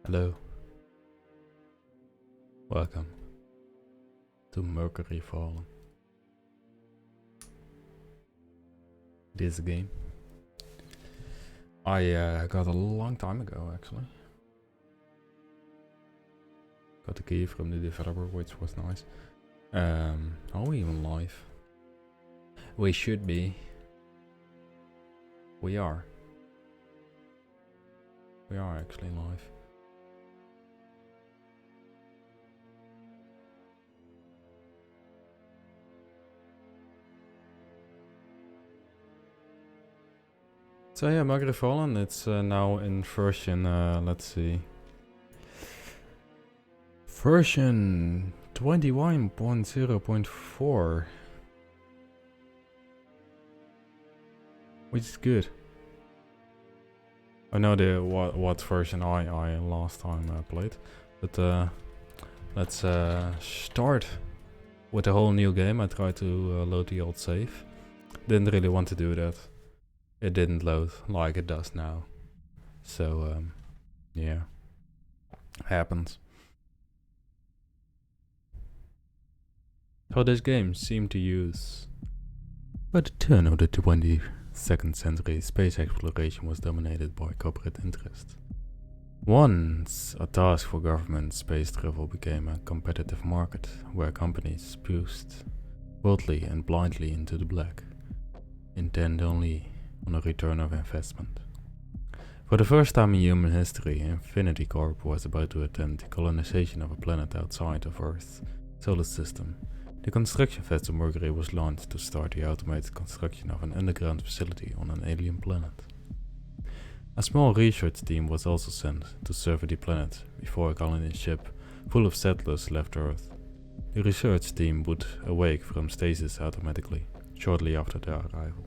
Hello. Welcome to Mercury Fallen. This game I got a long time ago actually. Got the key from the developer, which was nice. Are we even live? We should be. We are. We are actually live. So yeah, Mercury Fallen, it's now in version, let's see. Version 21.0.4. Which is good. I know what version I last time played. But let's start with a whole new game. I tried to load the old save. Didn't really want to do that. It didn't load like it does now. So, yeah. Happens. So this game seemed to use... By the turn of the 22nd century, space exploration was dominated by corporate interest. Once a task for government, space travel became a competitive market where companies pushed boldly and blindly into the black, intent only on a return of investment. For the first time in human history, Infinity Corp was about to attempt the colonization of a planet outside of Earth's solar system. The construction vessel Mercury was launched to start the automated construction of an underground facility on an alien planet. A small research team was also sent to survey the planet before a colony ship full of settlers left Earth. The research team would awake from stasis automatically shortly after their arrival.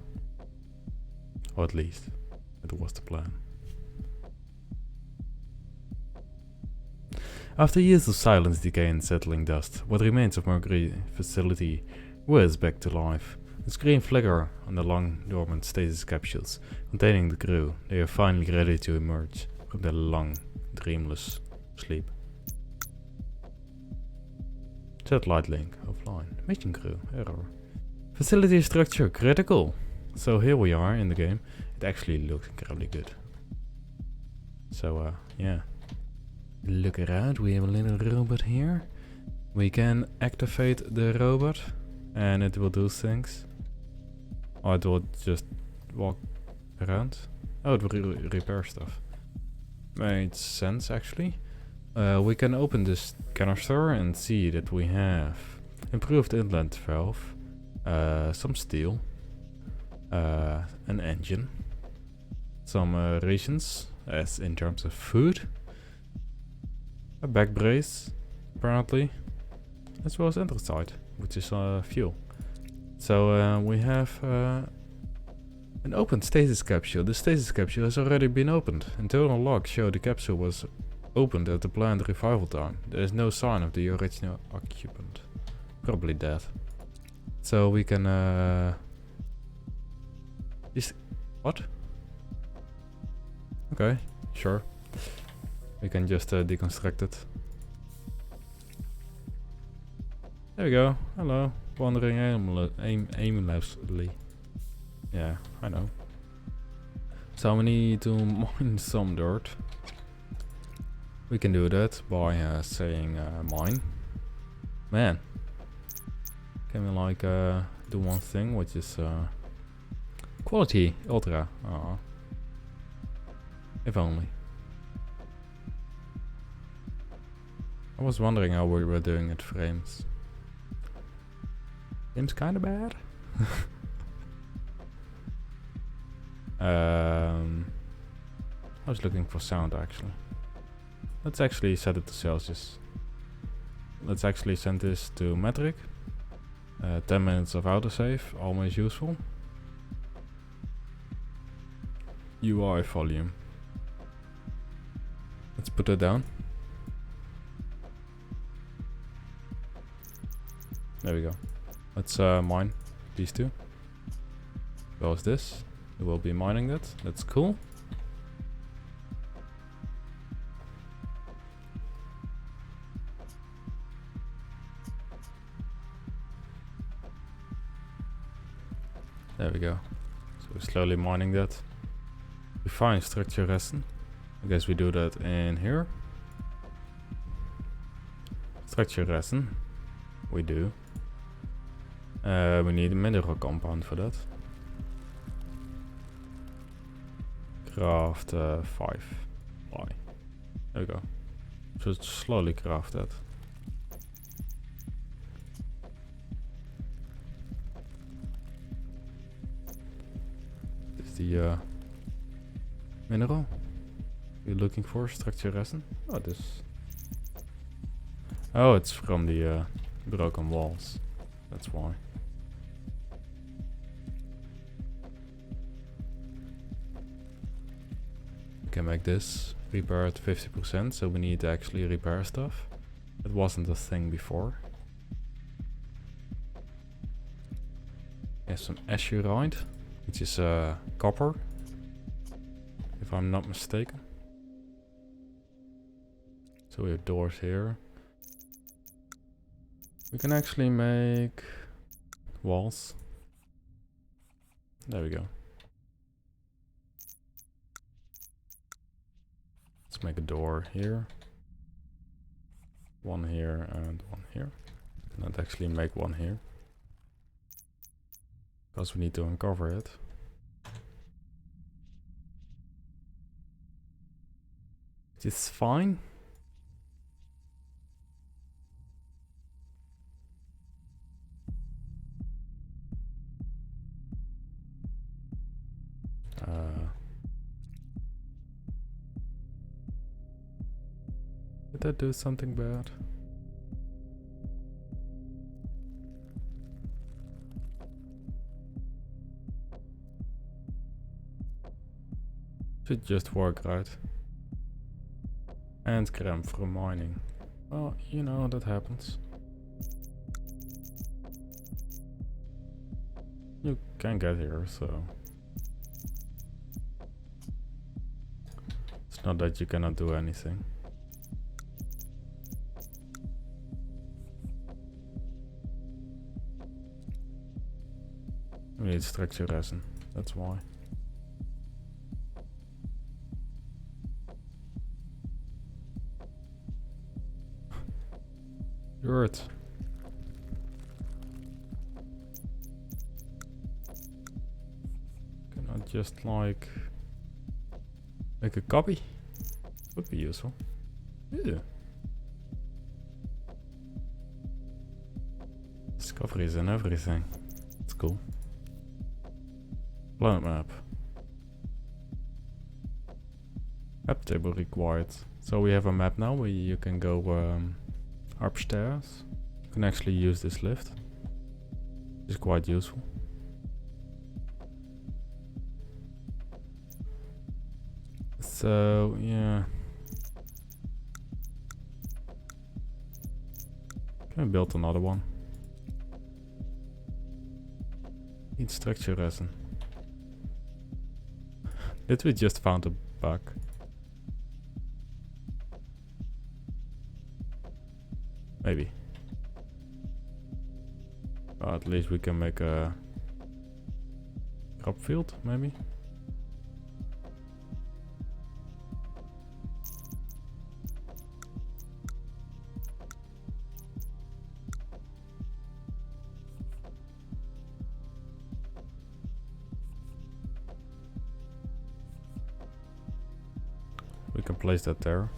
Or at least, it was the plan. After years of silence, decay and settling dust, what remains of Mercury facility whirs back to life. The screen flicker on the long dormant stasis capsules containing the crew. They are finally ready to emerge from their long, dreamless sleep. Satellite link offline. Mission crew error. Facility structure critical. So here we are in the game. It actually looks incredibly good. So yeah. Look around, we have a little robot here. We can activate the robot and it will do things. Or it will just walk around. Oh, it will repair stuff. Made sense actually. We can open this canister and see that we have improved inlet valve, some steel, an engine, some rations as in terms of food, a back brace apparently, as well as anthracite, which is fuel. So we have an open stasis capsule. The stasis capsule has already been opened. Internal logs show the capsule was opened at the planned revival time. There is no sign of the original occupant. Probably dead. So we can what? Okay, sure. We can just deconstruct it. There we go. Hello. Wandering aimlessly. Yeah, I know. So we need to mine some dirt. We can do that by saying mine. Man. Can we like do one thing, which is quality ultra. Aww. If only. I was wondering how we were doing at frames. Seems kinda bad. I was looking for sound actually. Let's actually set it to Celsius. Let's actually send this to metric. 10 minutes of autosave, always useful. UI volume. Let's put that down. There we go. Let's mine these two. As well as this. We will be mining that. That's cool. we go. So we're slowly mining that. We find structure resin. I guess we do that in here. Structure resin. We do. We need a mineral compound for that. Craft 5. Why? There we go. Just slowly craft that. This is the mineral you're looking for, structure resin. Oh, this. Oh, it's from the broken walls. That's why. We can make this repair at 50%, so we need to actually repair stuff. It wasn't a thing before. There's some azurite, which is copper, if I'm not mistaken. So we have doors here. We can actually make walls. There we go. Let's make a door here. One here and one here. Cannot actually make one here, because we need to uncover it. Which is fine. Did I do something bad? Should just work, right? And cramp from mining. Well, you know, that happens. You can get here, so it's not that you cannot do anything. We need structure resin, that's why. Dirt. Can I just like make a copy? Would be useful. Yeah. Discoveries and everything. It's cool. Planet map. Map table required. So we have a map now where you can go upstairs. You can actually use this lift. It's quite useful. So yeah. Can I build another one? Need structure resin. Did we just found a bug? Maybe. Well, at least we can make a crop field, maybe. We can place that there.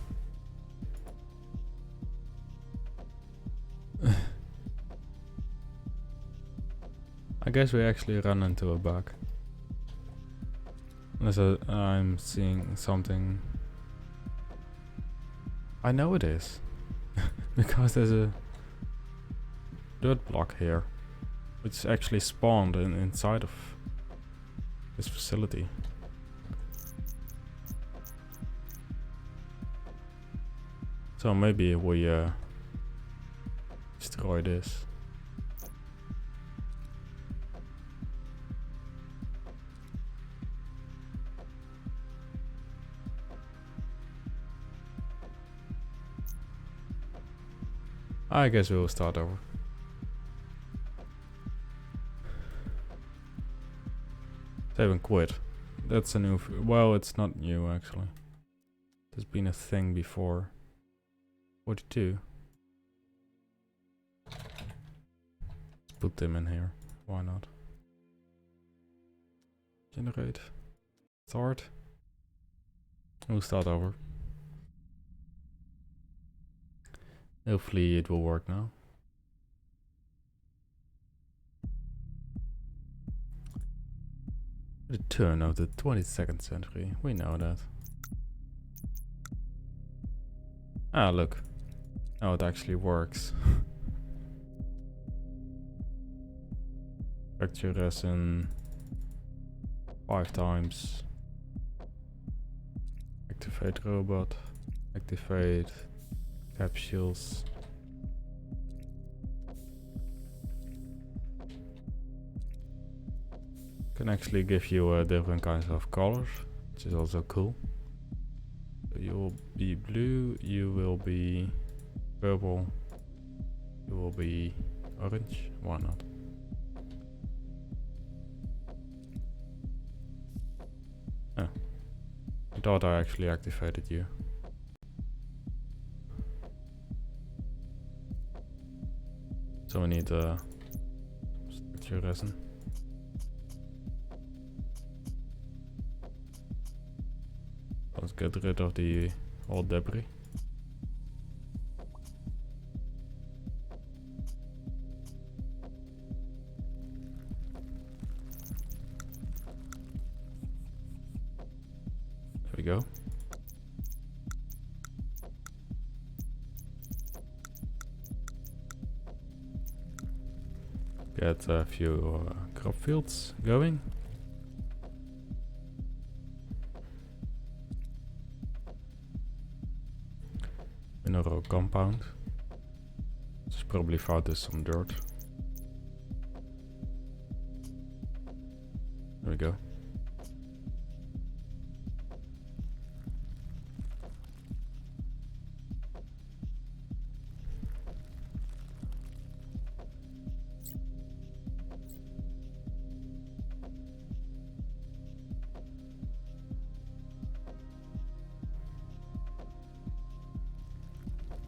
I guess we actually run into a bug. Unless I'm seeing something. I know it is. Because there's a dirt block here. Which actually spawned inside of this facility. So maybe we destroy this. I guess we will start over. Save and quit. That's a new... well, it's not new actually. There's been a thing before. 42. Put them in here. Why not? Generate. Start. We'll start over. Hopefully it will work now. The turn of the 22nd century. We know that. Ah, look. Now it actually works. Fracture resin. 5 times. Activate robot. Activate capsules. Can actually give you different kinds of colors, which is also cool. So you will be blue, you will be purple, you will be orange. Why not? Oh. I thought I actually activated you. So we need structure resin. Let's get rid of the old debris. There we go. Get a few crop fields going. Mineral compound. It's probably found as some dirt. There we go.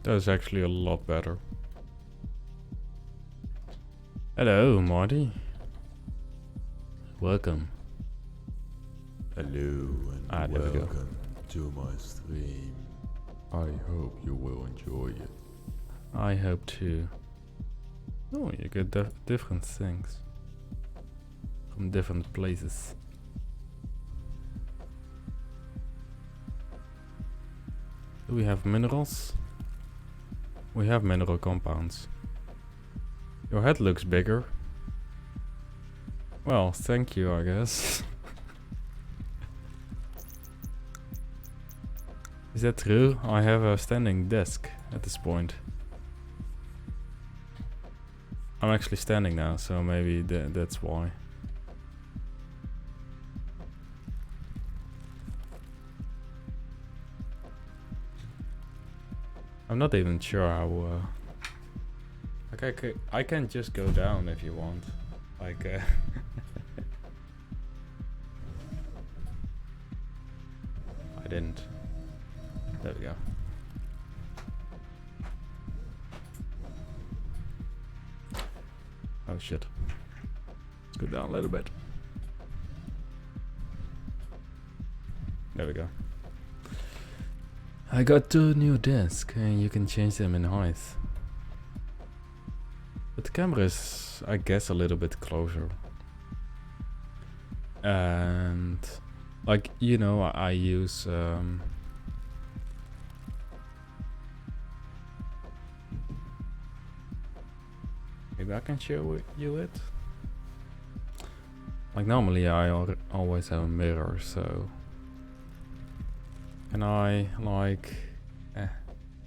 That's actually a lot better. Hello, Marty. Welcome. Hello and there we go. welcome to my stream. I hope you will enjoy it. I hope too. Oh, you get different things from different places. Do we have minerals? We have mineral compounds. Your head looks bigger. Well, thank you, I guess. Is that true? I have a standing desk at this point. I'm actually standing now, so maybe that's why. I'm not even sure how. Like I can just go down if you want. Like. I didn't. There we go. Oh shit. Let's go down a little bit. There we go. I got 2 new desks and you can change them in height. But the camera is, I guess, a little bit closer. And like, you know, I use maybe I can show you it. Like normally I always have a mirror, so can I like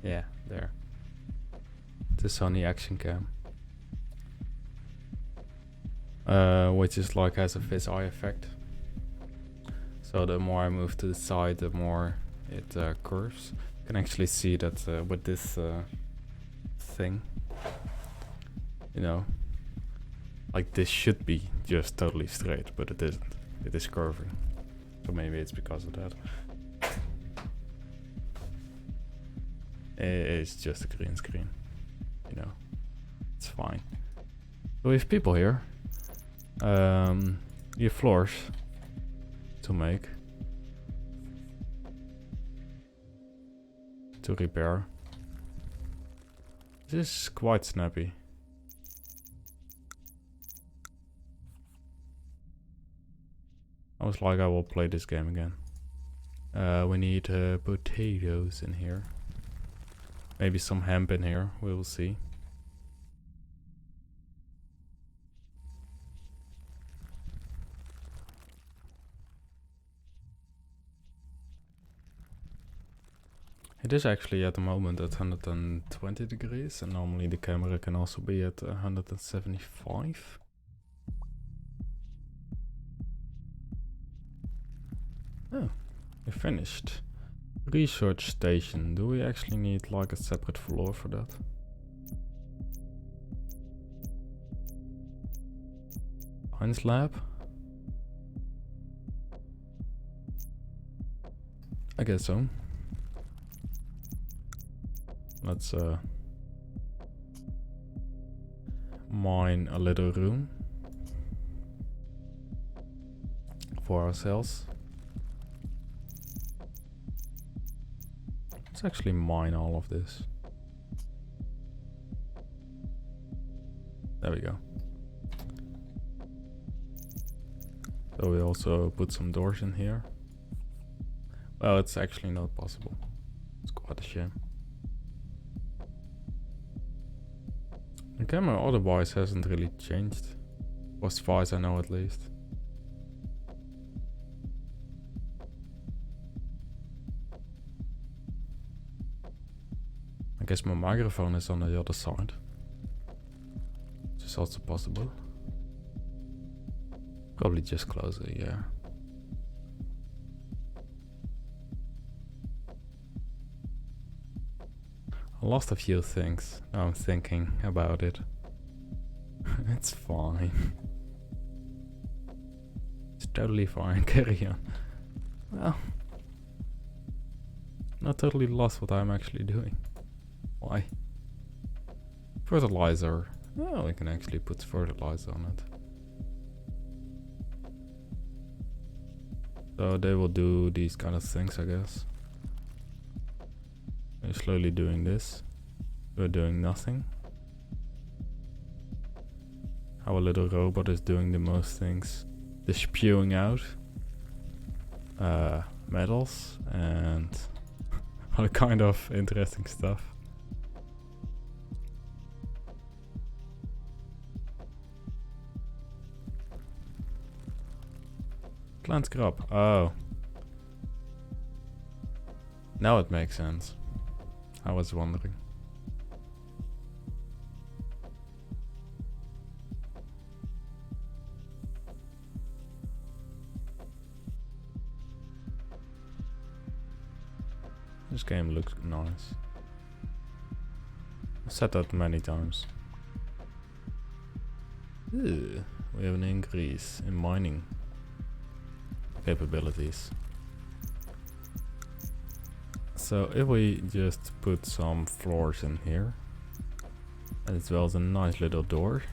yeah, there. The Sony action cam. Which is like has a fisheye effect. So the more I move to the side, the more it curves. You can actually see that with this thing. You know, like this should be just totally straight, but it isn't. it is curving. So maybe it's because of that. It's just a green screen, you know. It's fine. So we have people here. You have floors to make, to repair. This is quite snappy. I was like, I will play this game again. We need potatoes in here. Maybe some hemp in here, we will see. It is actually at the moment at 120 degrees, and normally the camera can also be at 175. Oh, we finished. Research station. Do we actually need like a separate floor for that? Science lab? I guess so. Let's mine a little room for ourselves. Let's actually mine all of this. There we go. So we also put some doors in here. Well, it's actually not possible. It's quite a shame. The camera otherwise hasn't really changed, as far as I know at least. I guess my microphone is on the other side, which is also possible. Probably just closer, yeah. I lost a few things. Now I'm thinking about it. It's fine. It's totally fine. Carry on. Well, not totally lost what I'm actually doing. Why? Fertilizer. Oh, we can actually put fertilizer on it. So they will do these kind of things, I guess. We're slowly doing this. We're doing nothing. Our little robot is doing the most things. The spewing out metals and all kind of interesting stuff. Plant crop. Oh. Now it makes sense. I was wondering. This game looks nice. I've said that many times. Ew, we have an increase in mining capabilities. So if we just put some floors in here, as well as a nice little door,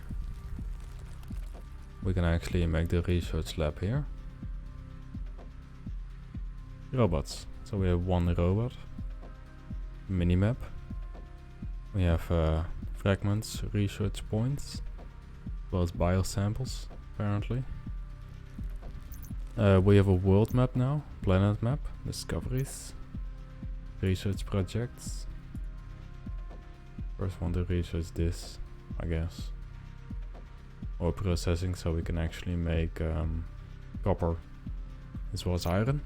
we can actually make the research lab here. Robots. So we have one robot. Minimap. We have fragments, research points, as well as biosamples, apparently. We have a world map now, planet map, discoveries. Research projects. First want to research this, I guess. Or processing, so we can actually make copper as well as iron.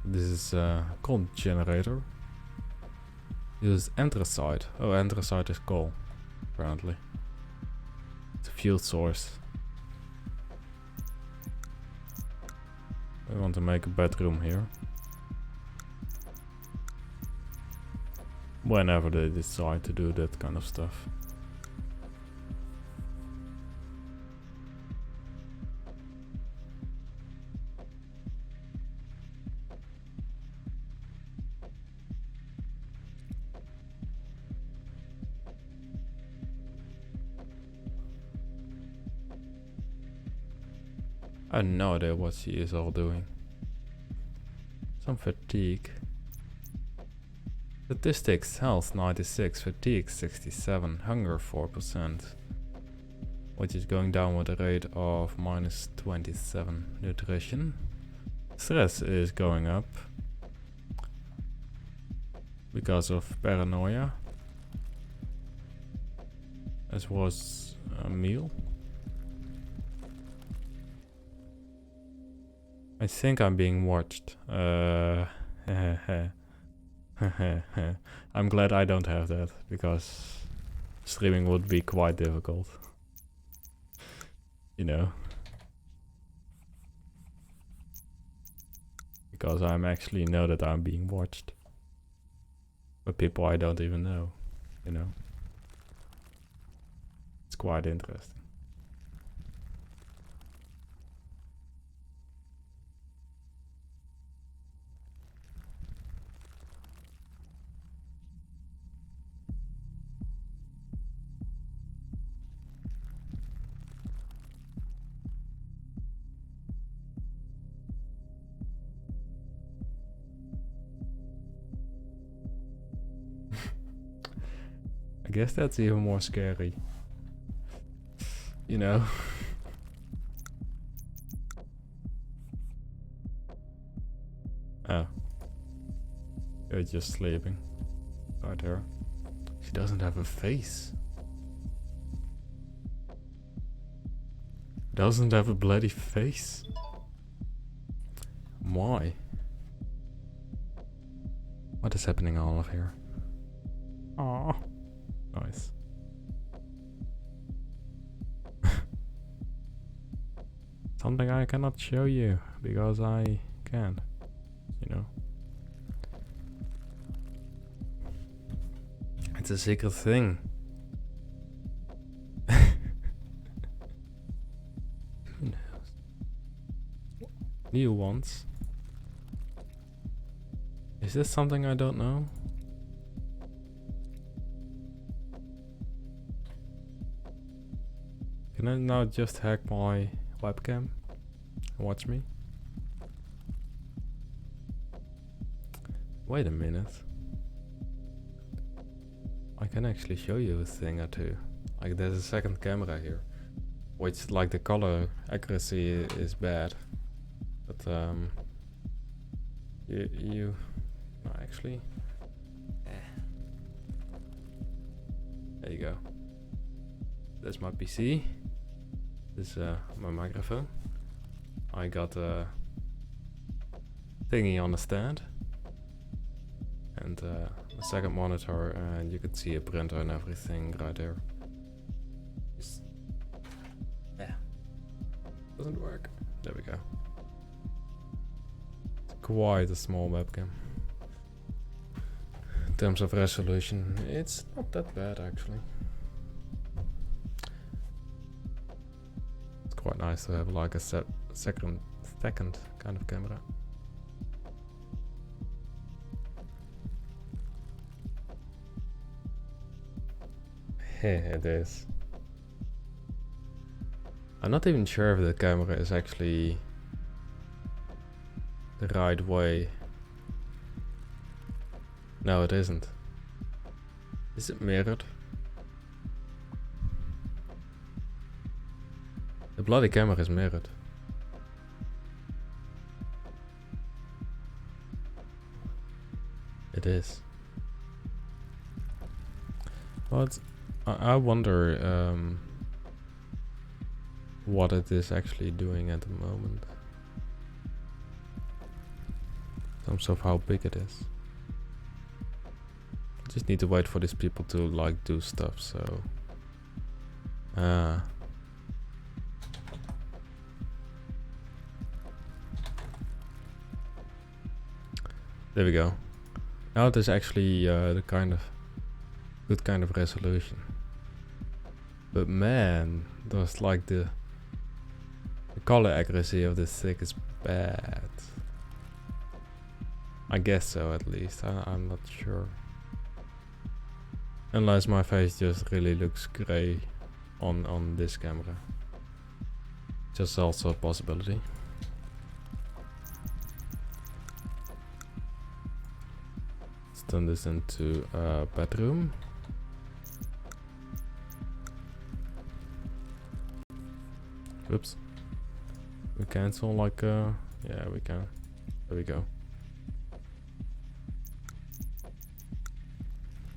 This is coal generator. This is anthracite. Oh, anthracite is coal, apparently. It's a fuel source. We want to make a bedroom here. Whenever they decide to do that kind of stuff. I have no idea what she is all doing. Some fatigue. Statistics, health 96, fatigue 67, hunger 4%. Which is going down with a rate of minus 27. Nutrition. Stress is going up. Because of paranoia. As was a meal. I think I'm being watched. I'm glad I don't have that, because streaming would be quite difficult. You know. Because I'm actually know that I'm being watched. By people I don't even know. You know. It's quite interesting. I guess that's even more scary. You know? Oh. You're just sleeping. Right there. She doesn't have a face. Doesn't have a bloody face. Why? What is happening all of here? Aww. Nice. Something I cannot show you because I can't, you know. It's a secret thing. Who knows? New ones. Is this something I don't know? Can I now just hack my webcam? Watch me? Wait a minute. I can actually show you a thing or two. Like there's a second camera here. Which like the color accuracy is bad. But you no actually. There you go. That's my PC. This is my microphone. I got a thingy on the stand. And a second monitor, and you could see a printer and everything right there. Yeah. Doesn't work. There we go. It's quite a small webcam. In terms of resolution, it's not that bad actually. It's quite nice to have like a second kind of camera. It is. I'm not even sure if the camera is actually the right way. No, it isn't. Is it mirrored? The bloody camera is mirrored. It is. But I wonder what it is actually doing at the moment. In terms of how big it is. Just need to wait for these people to like do stuff, so there we go. Now it is actually the kind of good kind of resolution. But man, there's like the color accuracy of this thing is bad. I guess so, at least. I'm not sure. Unless my face just really looks grey on this camera. Just also a possibility. Let's turn this into a bedroom. Oops. We cancel like yeah, we can. There we go.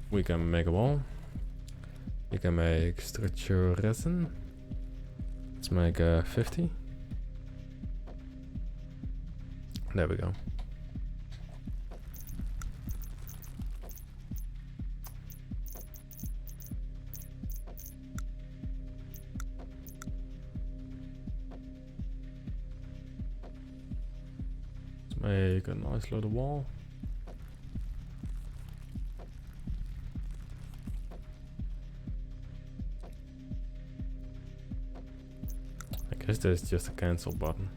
We can make a wall. You can make structure resin. Let's make 50. There we go. Let's make a nice little wall. I guess there's just a cancel button.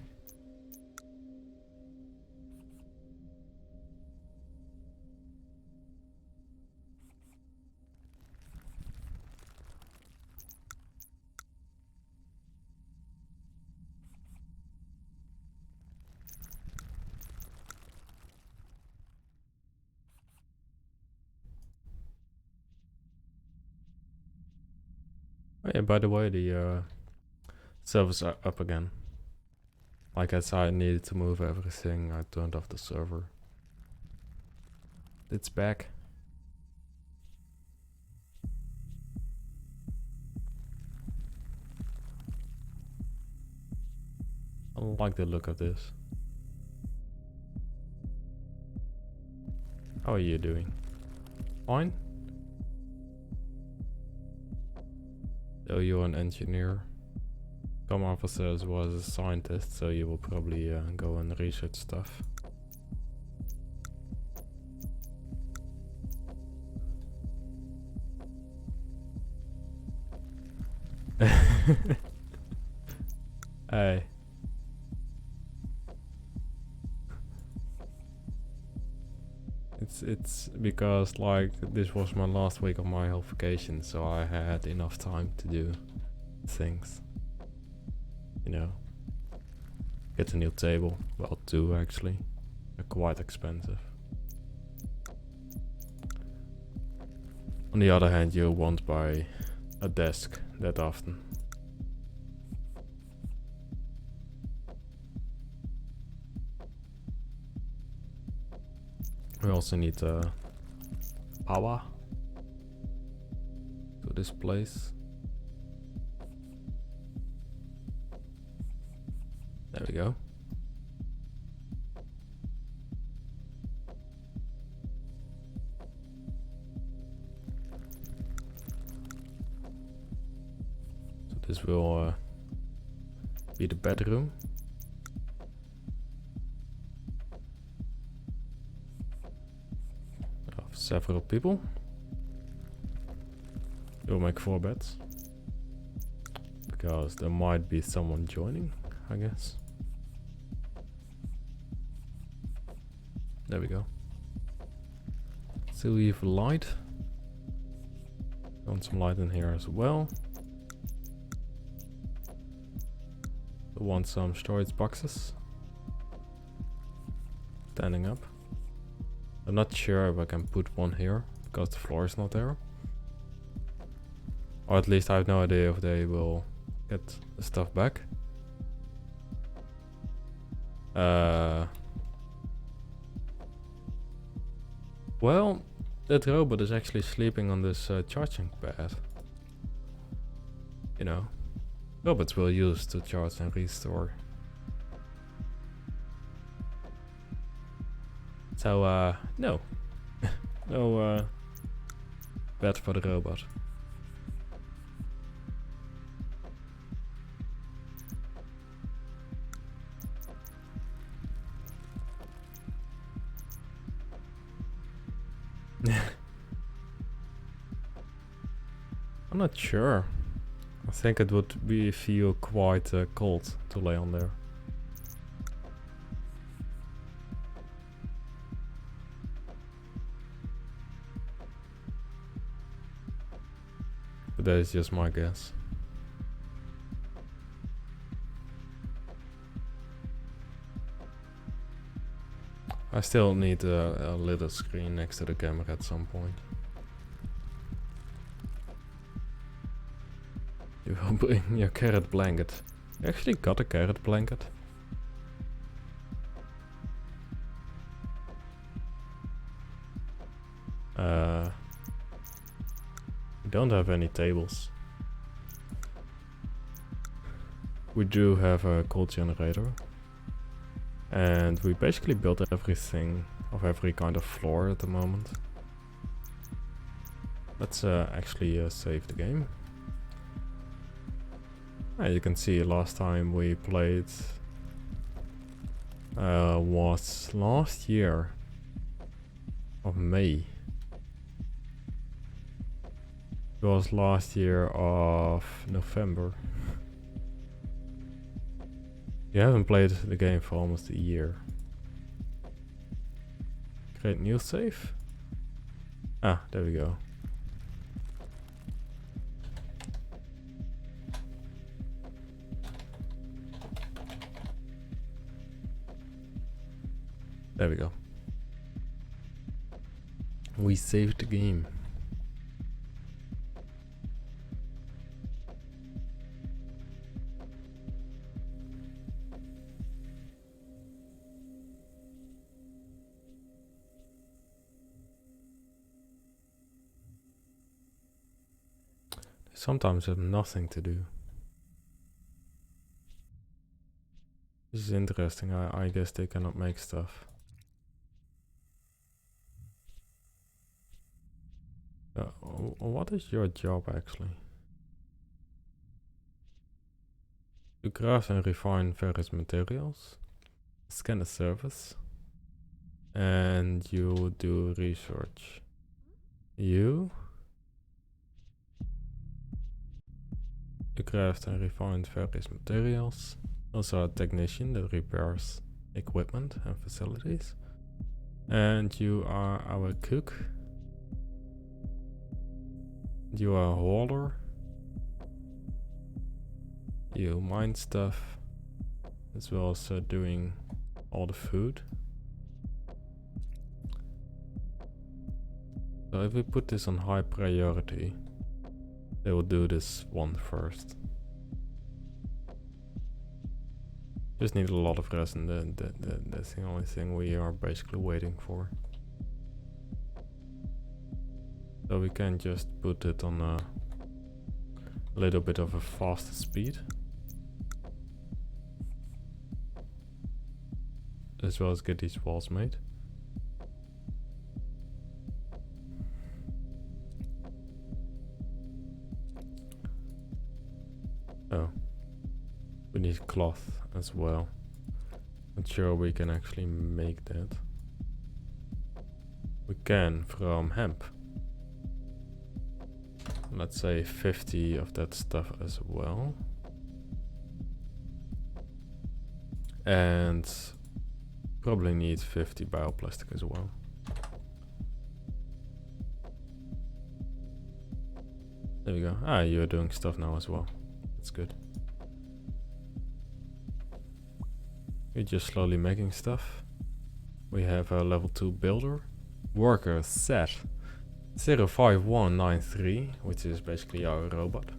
Oh yeah, by the way, the servers are up again. Like I said, I needed to move everything. I turned off the server. It's back. I like the look of this. How are you doing? Fine? Oh, you're an engineer. Some officers was a scientist, so you will probably go and research stuff. Hey. It's because like this was my last week of my health vacation, so I had enough time to do things. You know, get a new table. Well, two actually. They're quite expensive. On the other hand, you won't buy a desk that often. We also need power to this place. There we go. So this will be the bedroom. Of several people. We'll make 4 beds. Because there might be someone joining, I guess. There we go. Still leave light. Want some light in here as well. I want some storage boxes. Standing up. I'm not sure if I can put one here because the floor is not there. Or at least I have no idea if they will get the stuff back. Well, that robot is actually sleeping on this charging pad. You know, robots will use to charge and restore. So, no. No bed for the robot. I'm not sure. I think it would feel quite cold to lay on there. But that is just my guess. I still need a little screen next to the camera at some point. You will bring your carrot blanket. You actually got a carrot blanket? We don't have any tables. We do have a coal generator. And we basically built everything of every kind of floor at the moment. Let's actually save the game. You can see last time we played was last year of May. It was last year of November. You haven't played the game for almost a year. Create new save. Ah, there we go. There we go. We saved the game. Sometimes I have nothing to do. This is interesting. I guess they cannot make stuff. What is your job actually? You craft and refine various materials, scan the surface, and you do research. You craft and refine various materials. Also a technician that repairs equipment and facilities. And you are our cook. You are a hoarder. You mine stuff, as well as doing all the food. So if we put this on high priority, they will do this one first. Just need a lot of rest, and that's the only thing we are basically waiting for. So we can just put it on a little bit of a faster speed, as well as get these walls made. Oh, we need cloth as well. Not sure we can actually make that. We can from hemp. Let's say 50 of that stuff as well. And probably need 50 bioplastic as well. There we go. Ah, you're doing stuff now as well. That's good. We're just slowly making stuff. We have a level 2 builder. Worker set 05193, which is basically our robot.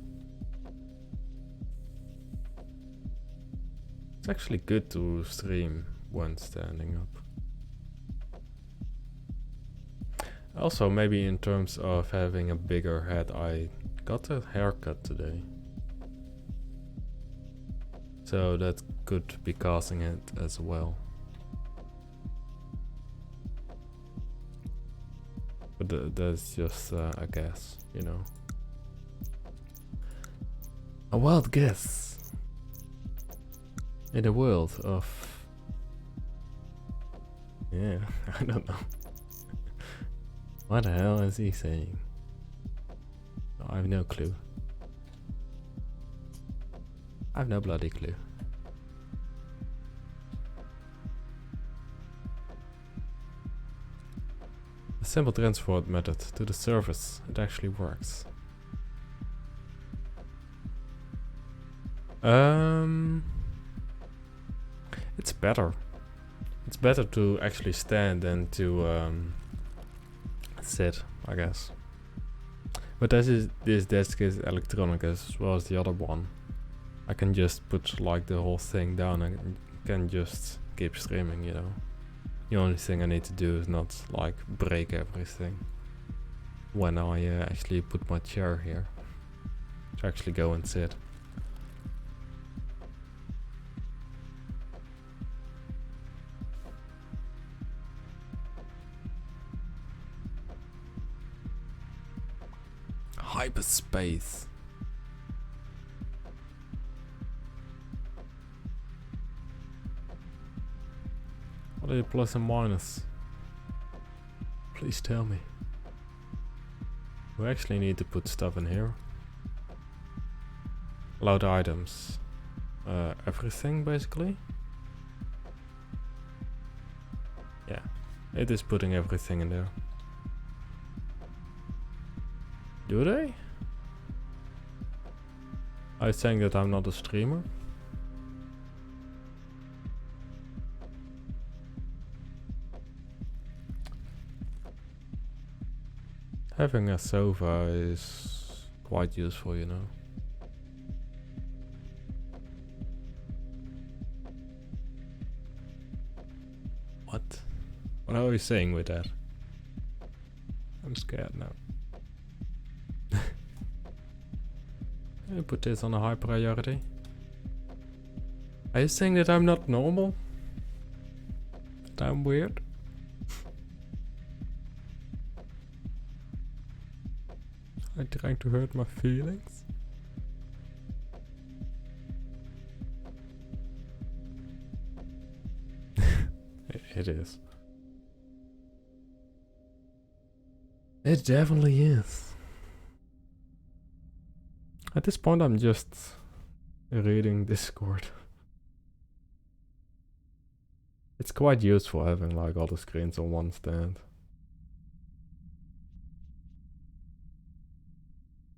It's actually good to stream when standing up. Also, maybe in terms of having a bigger head, I got a haircut today. So that could be causing it as well. But that's just a guess, you know. A wild guess. In a world of... Yeah, I don't know. What the hell is he saying? I have no clue. I have no bloody clue. A simple transport method to the surface. It actually works. It's better. It's better to actually stand than to sit, I guess. But this desk is electronic as well as the other one. I can just put like the whole thing down and can just keep streaming, you know. The only thing I need to do is not like break everything when I actually put my chair here to actually go and sit. Hyperspace. What are the plus and minus? Please tell me. We actually need to put stuff in here. Load items. Everything basically. Yeah, it is putting everything in there. Do they? Are you saying that I'm not a streamer? Having a sofa is quite useful, you know. What? What are you saying with that? I'm scared now. I put this on a high priority. Are you saying that I'm not normal? That I'm weird? Are you trying to hurt my feelings? It is. It definitely is. At this point I'm just reading Discord. It's quite useful having like all the screens on one stand.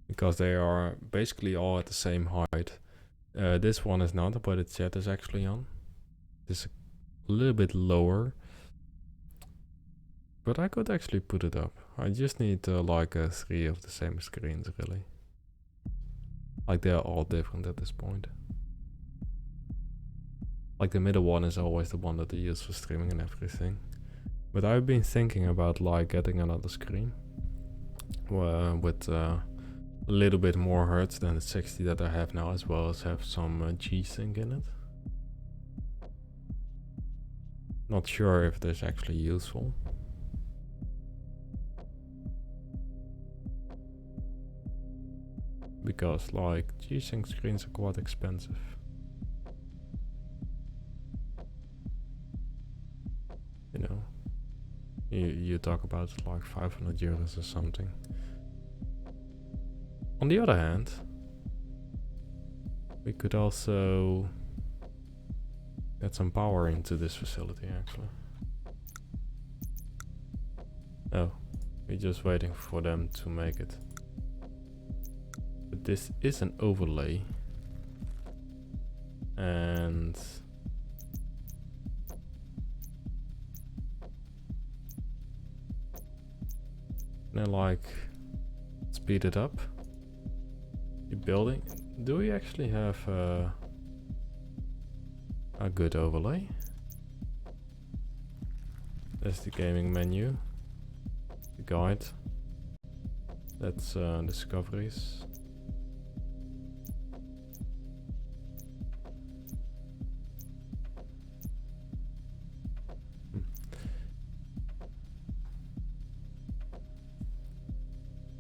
Because they are basically all at the same height. This one is not, but its chat is actually on. It's a little bit lower. But I could actually put it up. I just need like 3 of the same screens really. Like they're all different at this point. Like the middle one is always the one that they use for streaming and everything. But I've been thinking about like getting another screen. With a little bit more hertz than the 60 that I have now, as well as have some G-Sync in it. Not sure if that's actually useful. Because like G-Sync screens are quite expensive. You know, you talk about like 500 euros or something. On the other hand, we could also get some power into this facility actually. Oh, we're just waiting for them to make it. But this is an overlay. And then like speed it up. The building. Do we actually have a good overlay? That's the gaming menu. The guide. That's discoveries.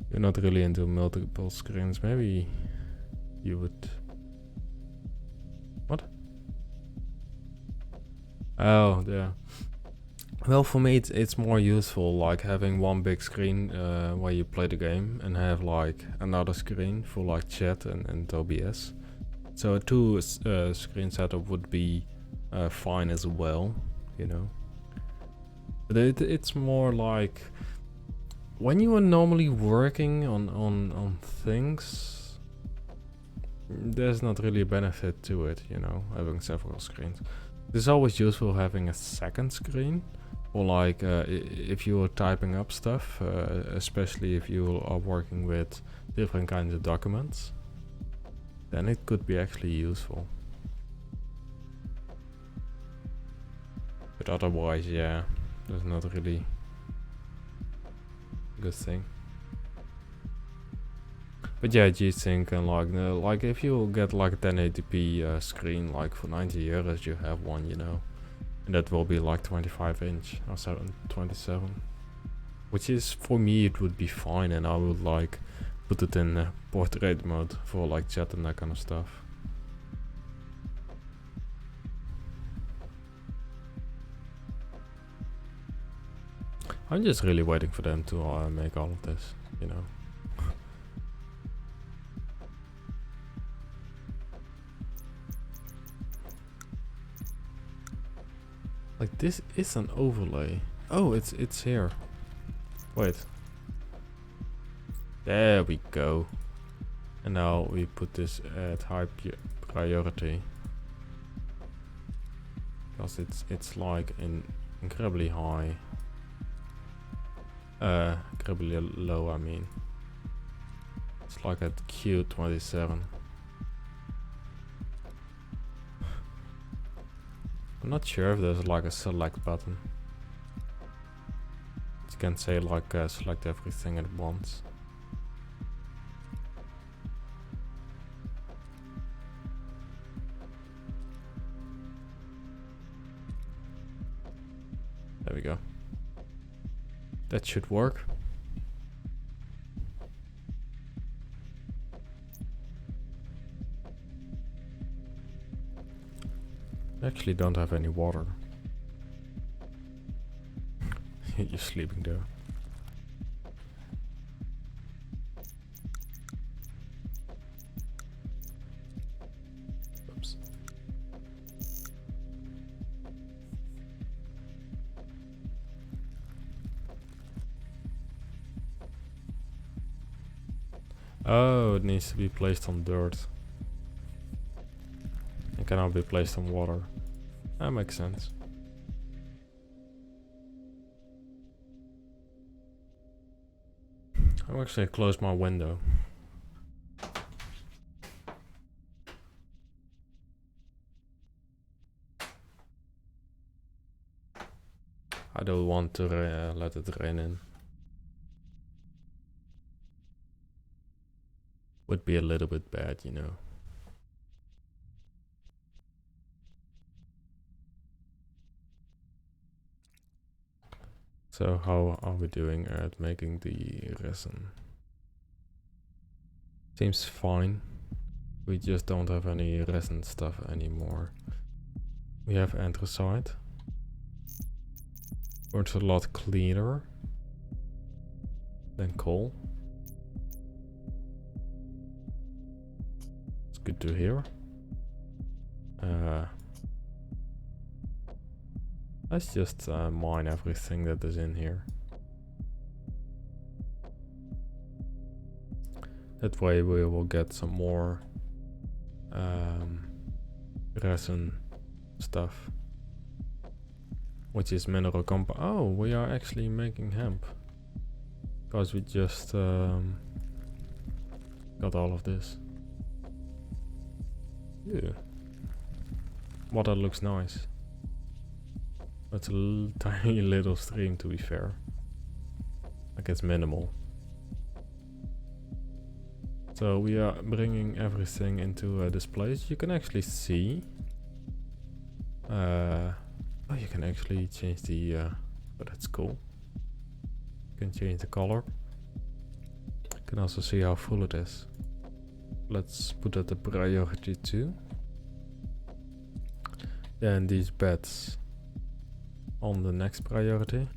You're not really into multiple screens. Maybe you would. What? Oh, yeah. Well, for me, it's more useful like having one big screen where you play the game and have like another screen for like chat and OBS. So a 2 screen setup would be fine as well, you know. But it's more like when you are normally working on things, there's not really a benefit to it, you know, having several screens. It's always useful having a second screen, or like if you are typing up stuff, especially if you are working with different kinds of documents, then it could be actually useful. But otherwise, yeah, there's not really a good thing. But yeah, G-Sync and like if you get like a 1080p screen, like for 90 euros you have one, you know, and that will be like 25 inch or 27, which is, for me it would be fine, and I would like put it in portrait mode for like chat and that kind of stuff. I'm just really waiting for them to make all of this, you know. Like, this is an overlay. Oh, it's here. Wait. There we go. And now we put this at high priority. Because it's like incredibly high. Incredibly low, I mean. It's like at Q27. I'm not sure if there's like a select button. You can say like select everything at once. There we go. That should work. I actually don't have any water. You're sleeping there. Oops. Oh, it needs to be placed on dirt. It cannot be placed on water. That makes sense. I'll actually close my window. I don't want to let it rain in. Would be a little bit bad, you know. So how are we doing at making the resin? Seems fine. We just don't have any resin stuff anymore. We have anthracite. Burns a lot cleaner than coal. It's good to hear. Let's just mine everything that is in here. That way we will get some more resin stuff. Which is mineral compound. Oh, we are actually making hemp. Because we just got all of this. Yeah. Well, that looks nice. It's a tiny little stream, to be fair. Like, it's minimal. So we are bringing everything into this place. You can actually see. Oh, you can actually change the. But that's cool. You can change the color. You can also see how full it is. Let's put that a priority 2. Then these beds on the next priority.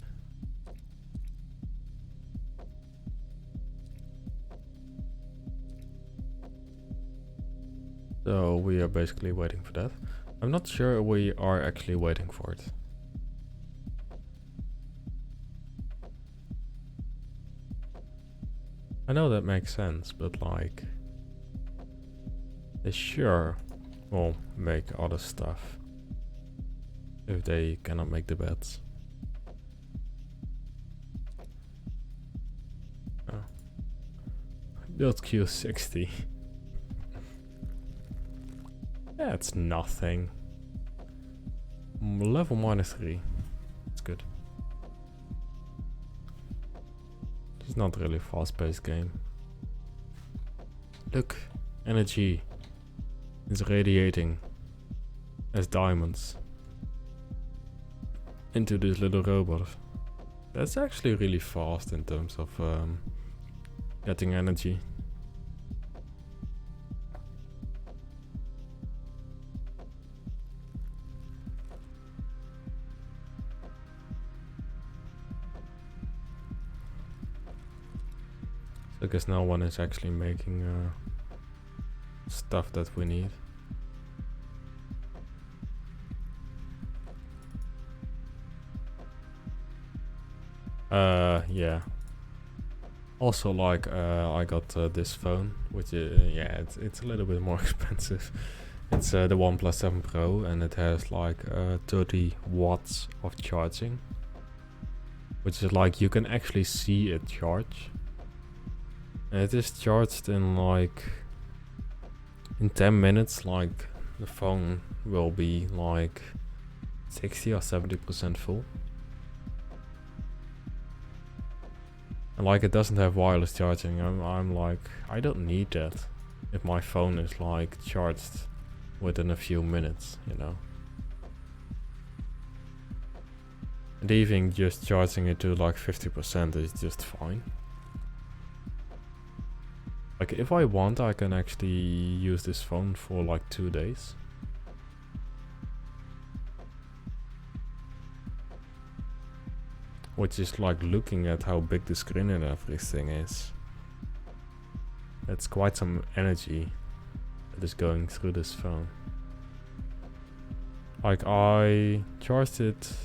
So we are basically waiting for that. I'm not sure we are actually waiting for it. I know that makes sense, but like, they sure will make other stuff. if they cannot make the beds. Oh. Build Q60. That's nothing. Level -3. It's good. It's not really a fast-paced game. Look, energy is radiating as diamonds into this little robot. That's actually really fast in terms of getting energy. I guess no one is actually making stuff that we need. Yeah. Also, like, I got this phone, which yeah, it's a little bit more expensive. It's the OnePlus 7 Pro, and it has like 30 watts of charging, which is like you can actually see it charge. And it is charged in like in 10 minutes. Like the phone will be like 60 or 70% full. And like it doesn't have wireless charging. I'm like, I don't need that if my phone is like charged within a few minutes, you know. And even just charging it to like 50% is just fine. Like if I want, I can actually use this phone for like 2 days. Which is like looking at how big the screen and everything is. It's quite some energy that is going through this phone. Like I charged it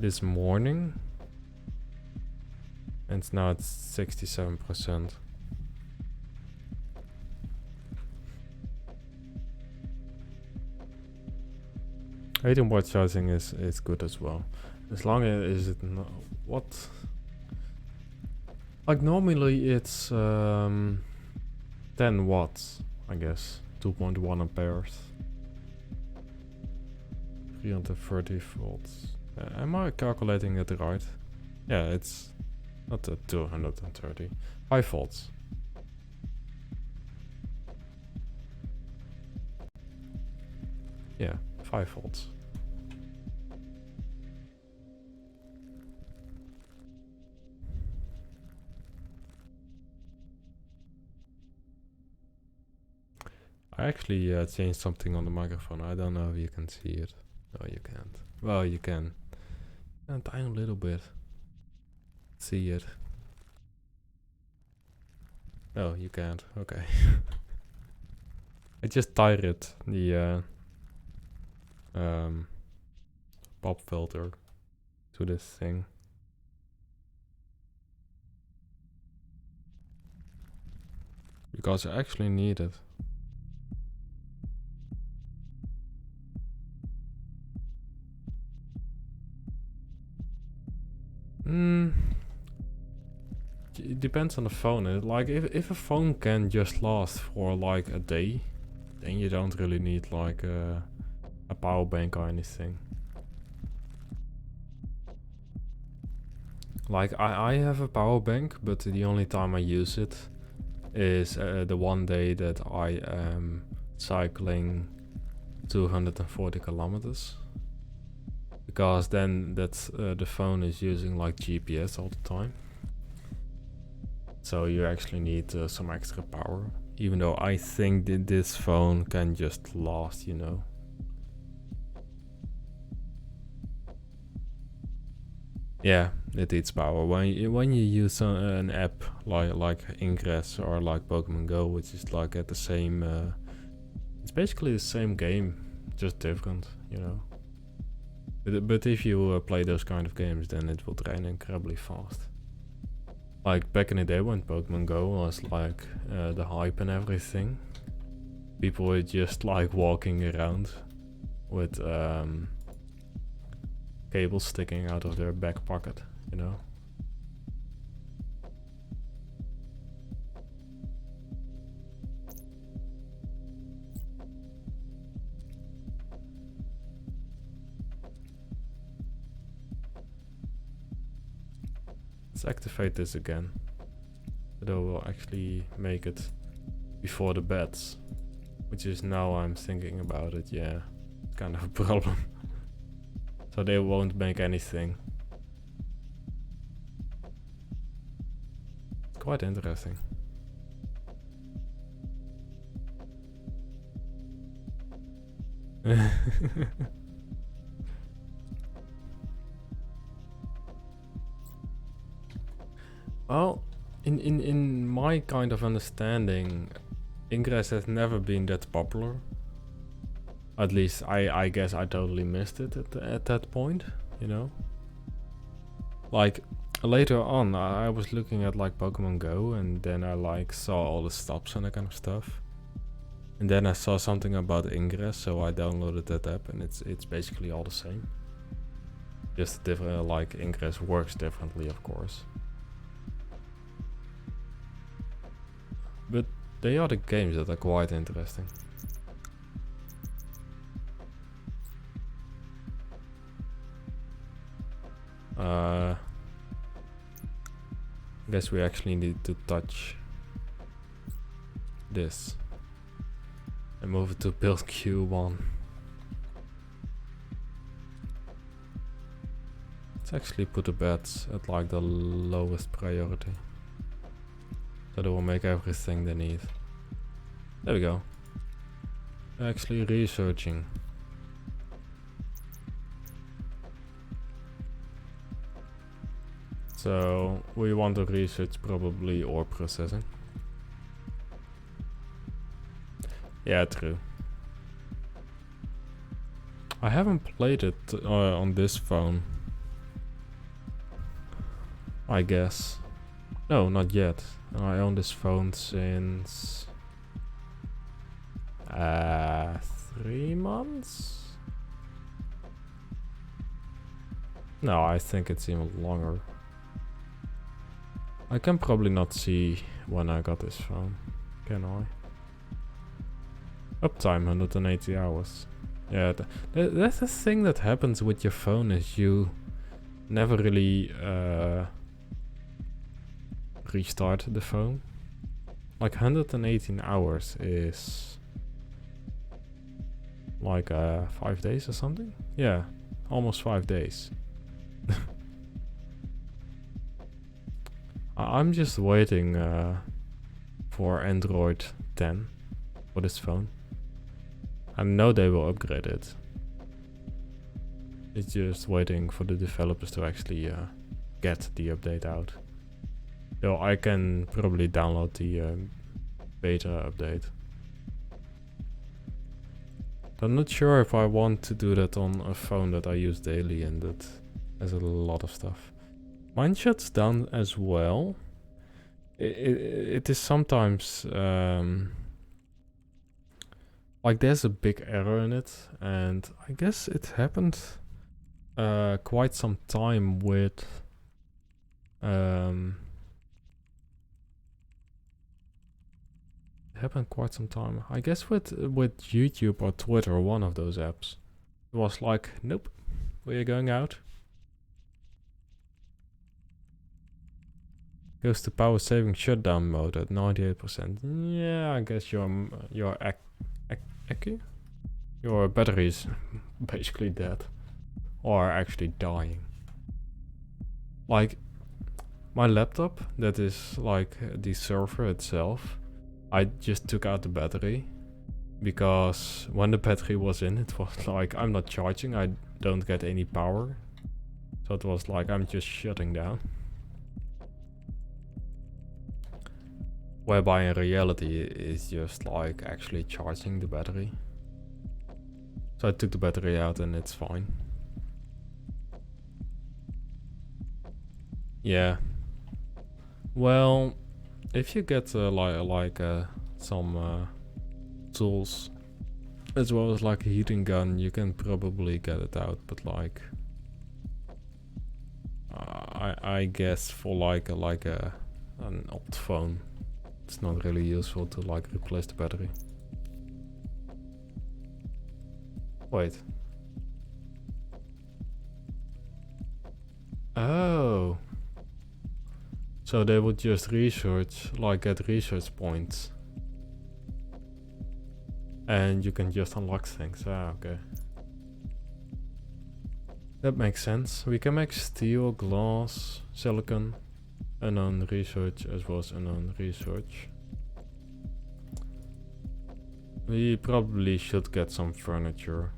this morning and now it's 67%. 18-watt charging is good as well. As long as it not what? Like normally it's 10 watts, I guess. 2.1 amperes. 330 volts. Am I calculating it right? Yeah, it's not 230. 5 volts. Yeah, 5 volts. I actually changed something on the microphone. I don't know if you can see it. No, you can't. Well, you can. A tiny little bit. See it. Oh, you can't. Okay. I just tied it, the pop filter to this thing. Because I actually need it. It depends on the phone. Like if a phone can just last for like a day, then you don't really need like a power bank or anything. Like I have a power bank, but the only time I use it is the one day that I am cycling 240 kilometers. Because then that's the phone is using like GPS all the time. So you actually need some extra power. Even though I think that this phone can just last, you know. Yeah, it eats power. When you use an app like Ingress or like Pokemon Go, which is like at the same... it's basically the same game, just different, you know. But if you play those kind of games, then it will drain incredibly fast. Like back in the day when Pokemon Go was like the hype and everything, people were just like walking around with cables sticking out of their back pocket, you know. Let's activate this again. Though we'll actually make it before the beds. Which is now I'm thinking about it, yeah. It's kind of a problem. So they won't make anything. It's quite interesting. Well, in my kind of understanding, Ingress has never been that popular. At least I guess I totally missed it at that point, you know. Like later on, I was looking at like Pokemon Go, and then I like saw all the stops and that kind of stuff. And then I saw something about Ingress, so I downloaded that app, and it's basically all the same. Just different, like Ingress works differently, of course. But they are the games that are quite interesting. Guess we actually need to touch this and move it to build Q1. Let's actually put the beds at like the lowest priority, so they will make everything they need. There we go. Actually researching. So we want to research probably ore processing. Yeah, true. I haven't played it on this phone, I guess. No, not yet. I own this phone since 3 months? No, I think it's even longer. I can probably not see when I got this phone, can I? Uptime 180 hours. Yeah, that's the thing that happens with your phone, is you never really restart the phone. Like 118 hours is like 5 days or something? Yeah, almost 5 days. I'm just waiting for Android 10 for this phone. I know they will upgrade it. It's just waiting for the developers to actually get the update out. So I can probably download the beta update. I'm not sure if I want to do that on a phone that I use daily and that has a lot of stuff. Mine shuts down as well. It is sometimes like there's a big error in it, and I guess it happened quite some time with it happened quite some time. I guess with YouTube or Twitter, one of those apps. It was like, nope, we're going out. Goes to power saving shutdown mode at 98%. Yeah, I guess your battery is basically dead, or actually dying. Like my laptop, that is like the server itself, I just took out the battery because when the battery was in, it was like I'm not charging, I don't get any power, so it was like I'm just shutting down. Whereby in reality it's just like actually charging the battery. So I took the battery out and it's fine. Yeah. Well, if you get some tools as well as like a heating gun, you can probably get it out, but like I guess for like an old phone, it's not really useful to like replace the battery. Wait. Oh. So they would just research, like get research points. And you can just unlock things. Ah, okay. That makes sense. We can make steel, glass, silicon, unknown research as well as unknown research. We probably should get some furniture.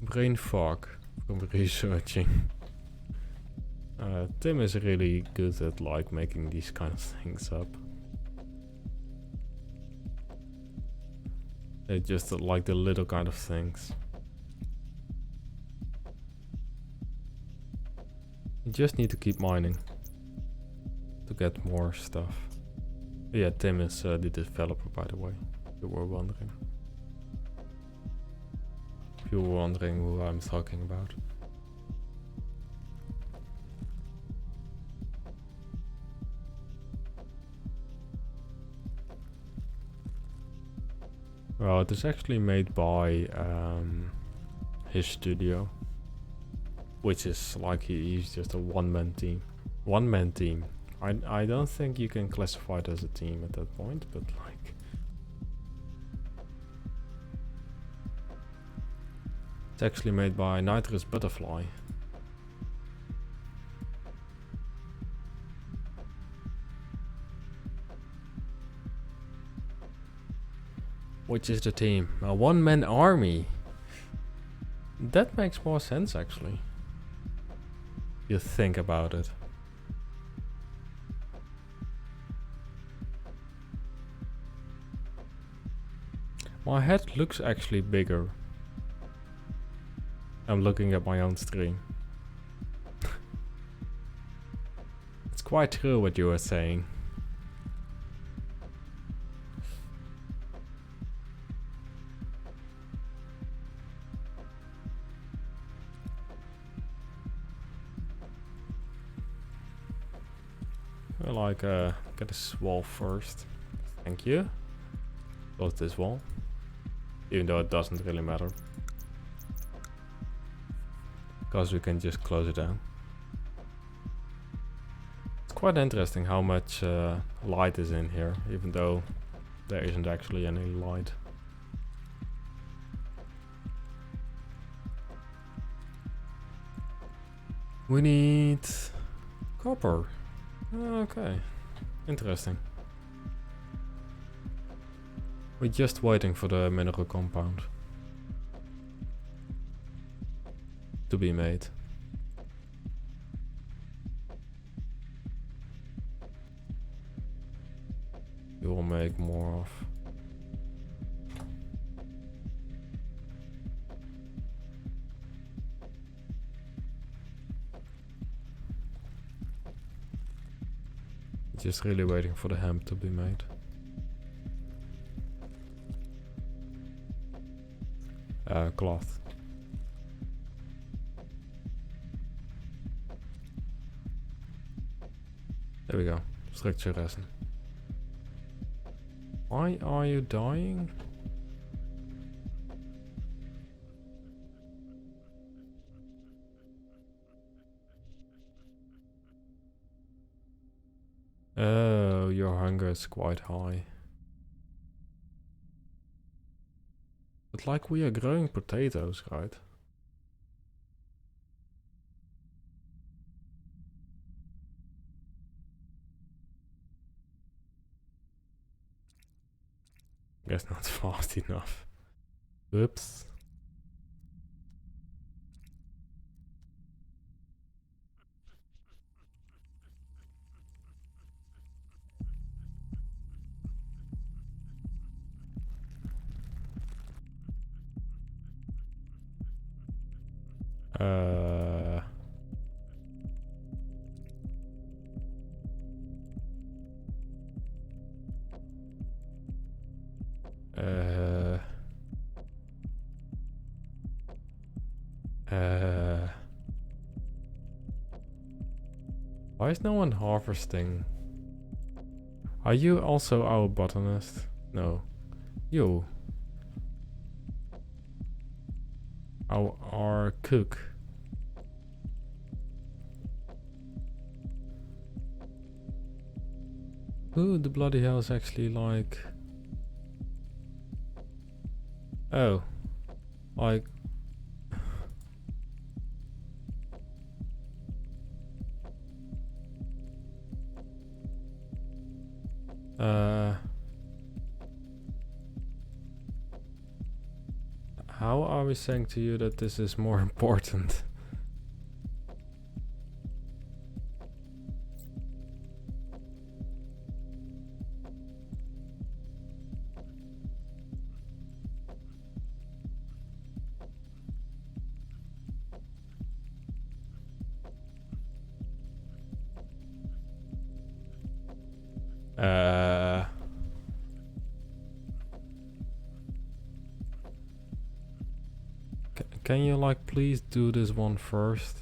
Brain fog from researching. Tim is really good at like making these kind of things up. They just like the little kind of things. You just need to keep mining to get more stuff. Yeah, Tim is the developer, by the way, if you were wondering. If you were wondering who I'm talking about. Well, it is actually made by his studio, which is like he's just a one-man team. One-man team. I don't think you can classify it as a team at that point, but like... It's actually made by Nitrous Butterfly. Which is the team? A one-man army. That makes more sense, actually. You think about it. My head looks actually bigger. I'm looking at my own stream. It's quite true what you were saying. I like get this wall first. Thank you. Close this wall. Even though it doesn't really matter. Because we can just close it down. It's quite interesting how much light is in here, even though there isn't actually any light. We need copper. Okay, interesting. We're just waiting for the mineral compound to be made. We will make more of. Just really waiting for the hemp to be made. Cloth. There we go. Structure resin. Why are you dying? Oh, your hunger is quite high. But like we are growing potatoes, right? Guess not fast enough. Oops. Why is no one harvesting? Are you also our botanist? No. You. Our cook. Who the bloody hell is actually like... Oh. Like... How are we saying to you that this is more important? Can you like please do this one first?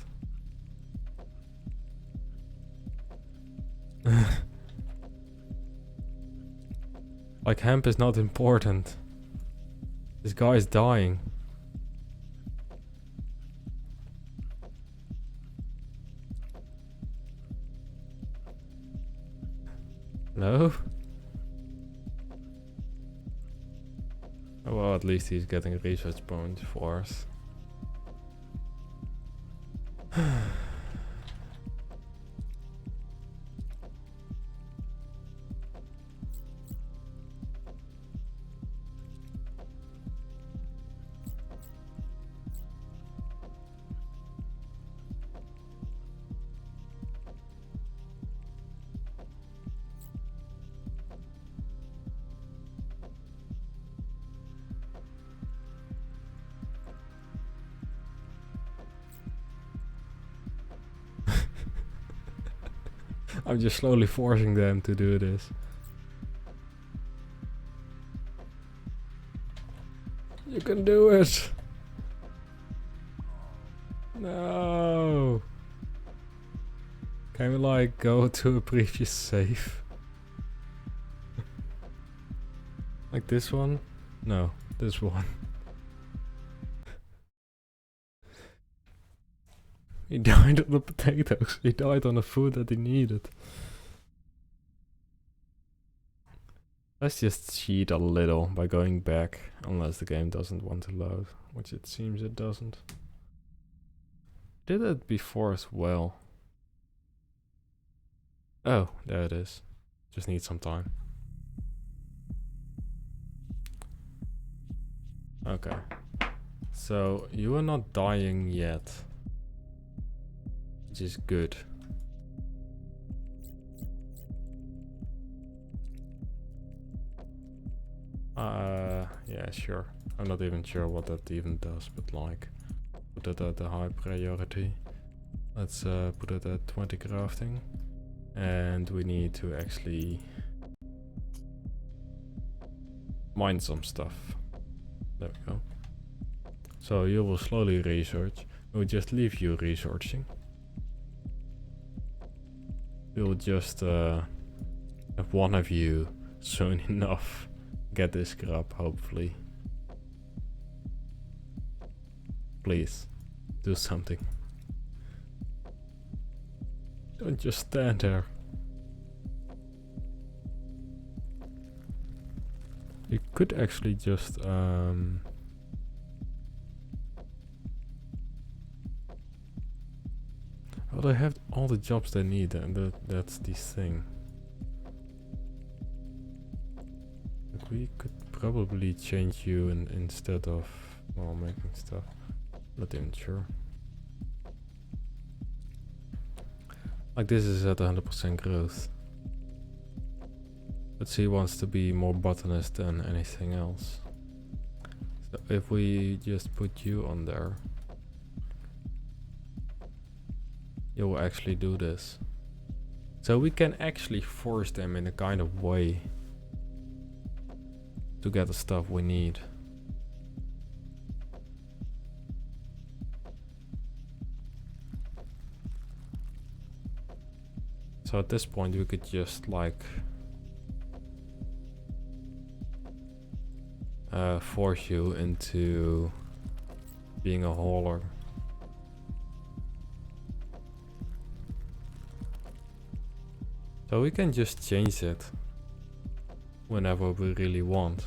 Like hemp is not important. This guy is dying. No? Oh, well, at least he's getting research points for us. I'm just slowly forcing them to do this. You can do it! No! Can we like go to a previous save? Like this one? No, this one. He died on the potatoes. He died on the food that he needed. Let's just cheat a little by going back, unless the game doesn't want to load, which it seems it doesn't. Did it before as well. Oh, there it is. Just need some time. Okay. So, you are not dying yet. Which is good. Yeah, sure. I'm not even sure what that even does, but like, put it at a high priority. Let's put it at 20 crafting. And we need to actually mine some stuff. There we go. So you will slowly research. We'll just leave you researching. We'll just have one of you soon enough get this scrap, hopefully. Please, do something. Don't just stand there. You could actually just well, they have all the jobs they need, and that's the thing. Like we could probably change you instead of, well, making stuff. Not even sure. Like this is at 100% growth. But she wants to be more botanist than anything else. So if we just put you on there, you will actually do this. So we can actually force them in a kind of way to get the stuff we need. So at this point we could just like force you into being a hauler. So we can just change it whenever we really want.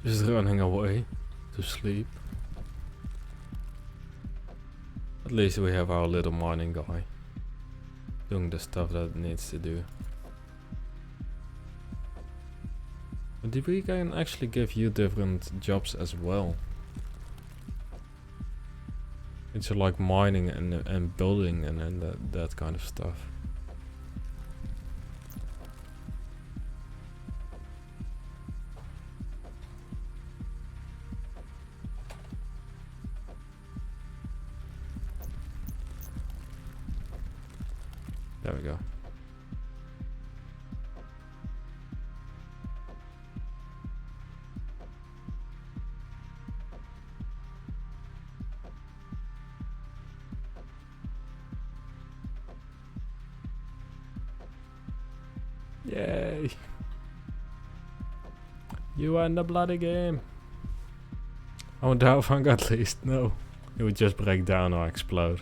Just running away to sleep. At least we have our little mining guy doing the stuff that it needs to do. But we can actually give you different jobs as well. It's like mining and building and that kind of stuff. There we go. Yay! You won the bloody game! I won't have fun at least, no. It would just break down or explode.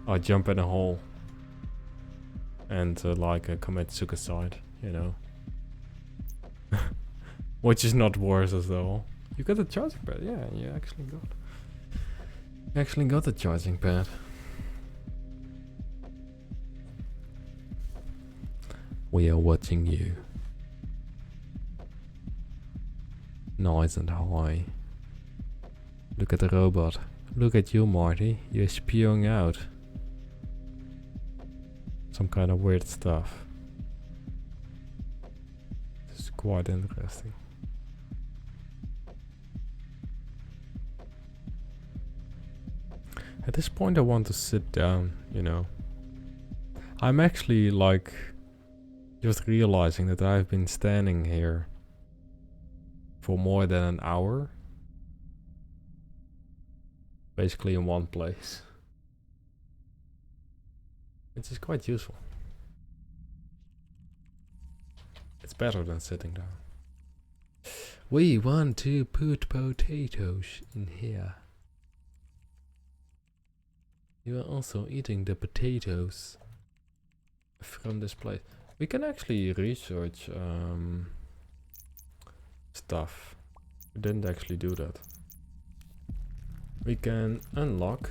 Or jump in a hole. And like commit suicide, you know. Which is not worse as though. You got the charging pad, yeah, you actually got the charging pad. We are watching you. Nice and high. Look at the robot. Look at you, Marty. You're spewing out some kind of weird stuff. This is quite interesting. At this point I want to sit down, you know. I'm actually like just realizing that I've been standing here for more than an hour. Basically in one place. Which is quite useful. It's better than sitting down. We want to put potatoes in here. You are also eating the potatoes from this place. We can actually research stuff. We didn't actually do that. We can unlock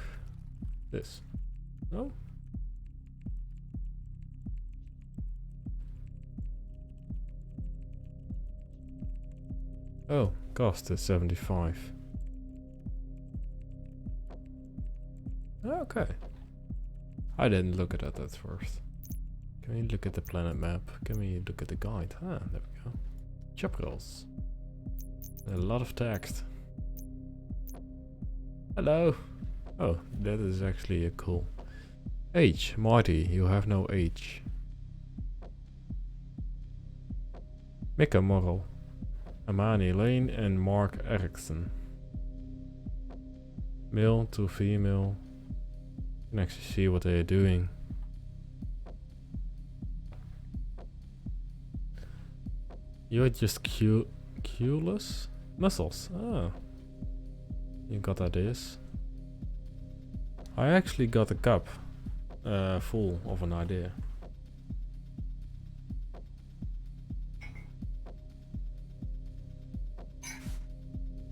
this. No? Oh, cost is 75. Okay. I didn't look at that at first. Can we look at the planet map? Can we look at the guide? Ah, there we go. Job roles. A lot of text. Hello. Oh, that is actually a cool. Age, Marty, you have no age. Mika Morrow. Amani Lane and Mark Erickson. Male to female. You can actually see what they are doing. You're just clueless? Muscles. Oh. You got ideas. I actually got a cup full of an idea.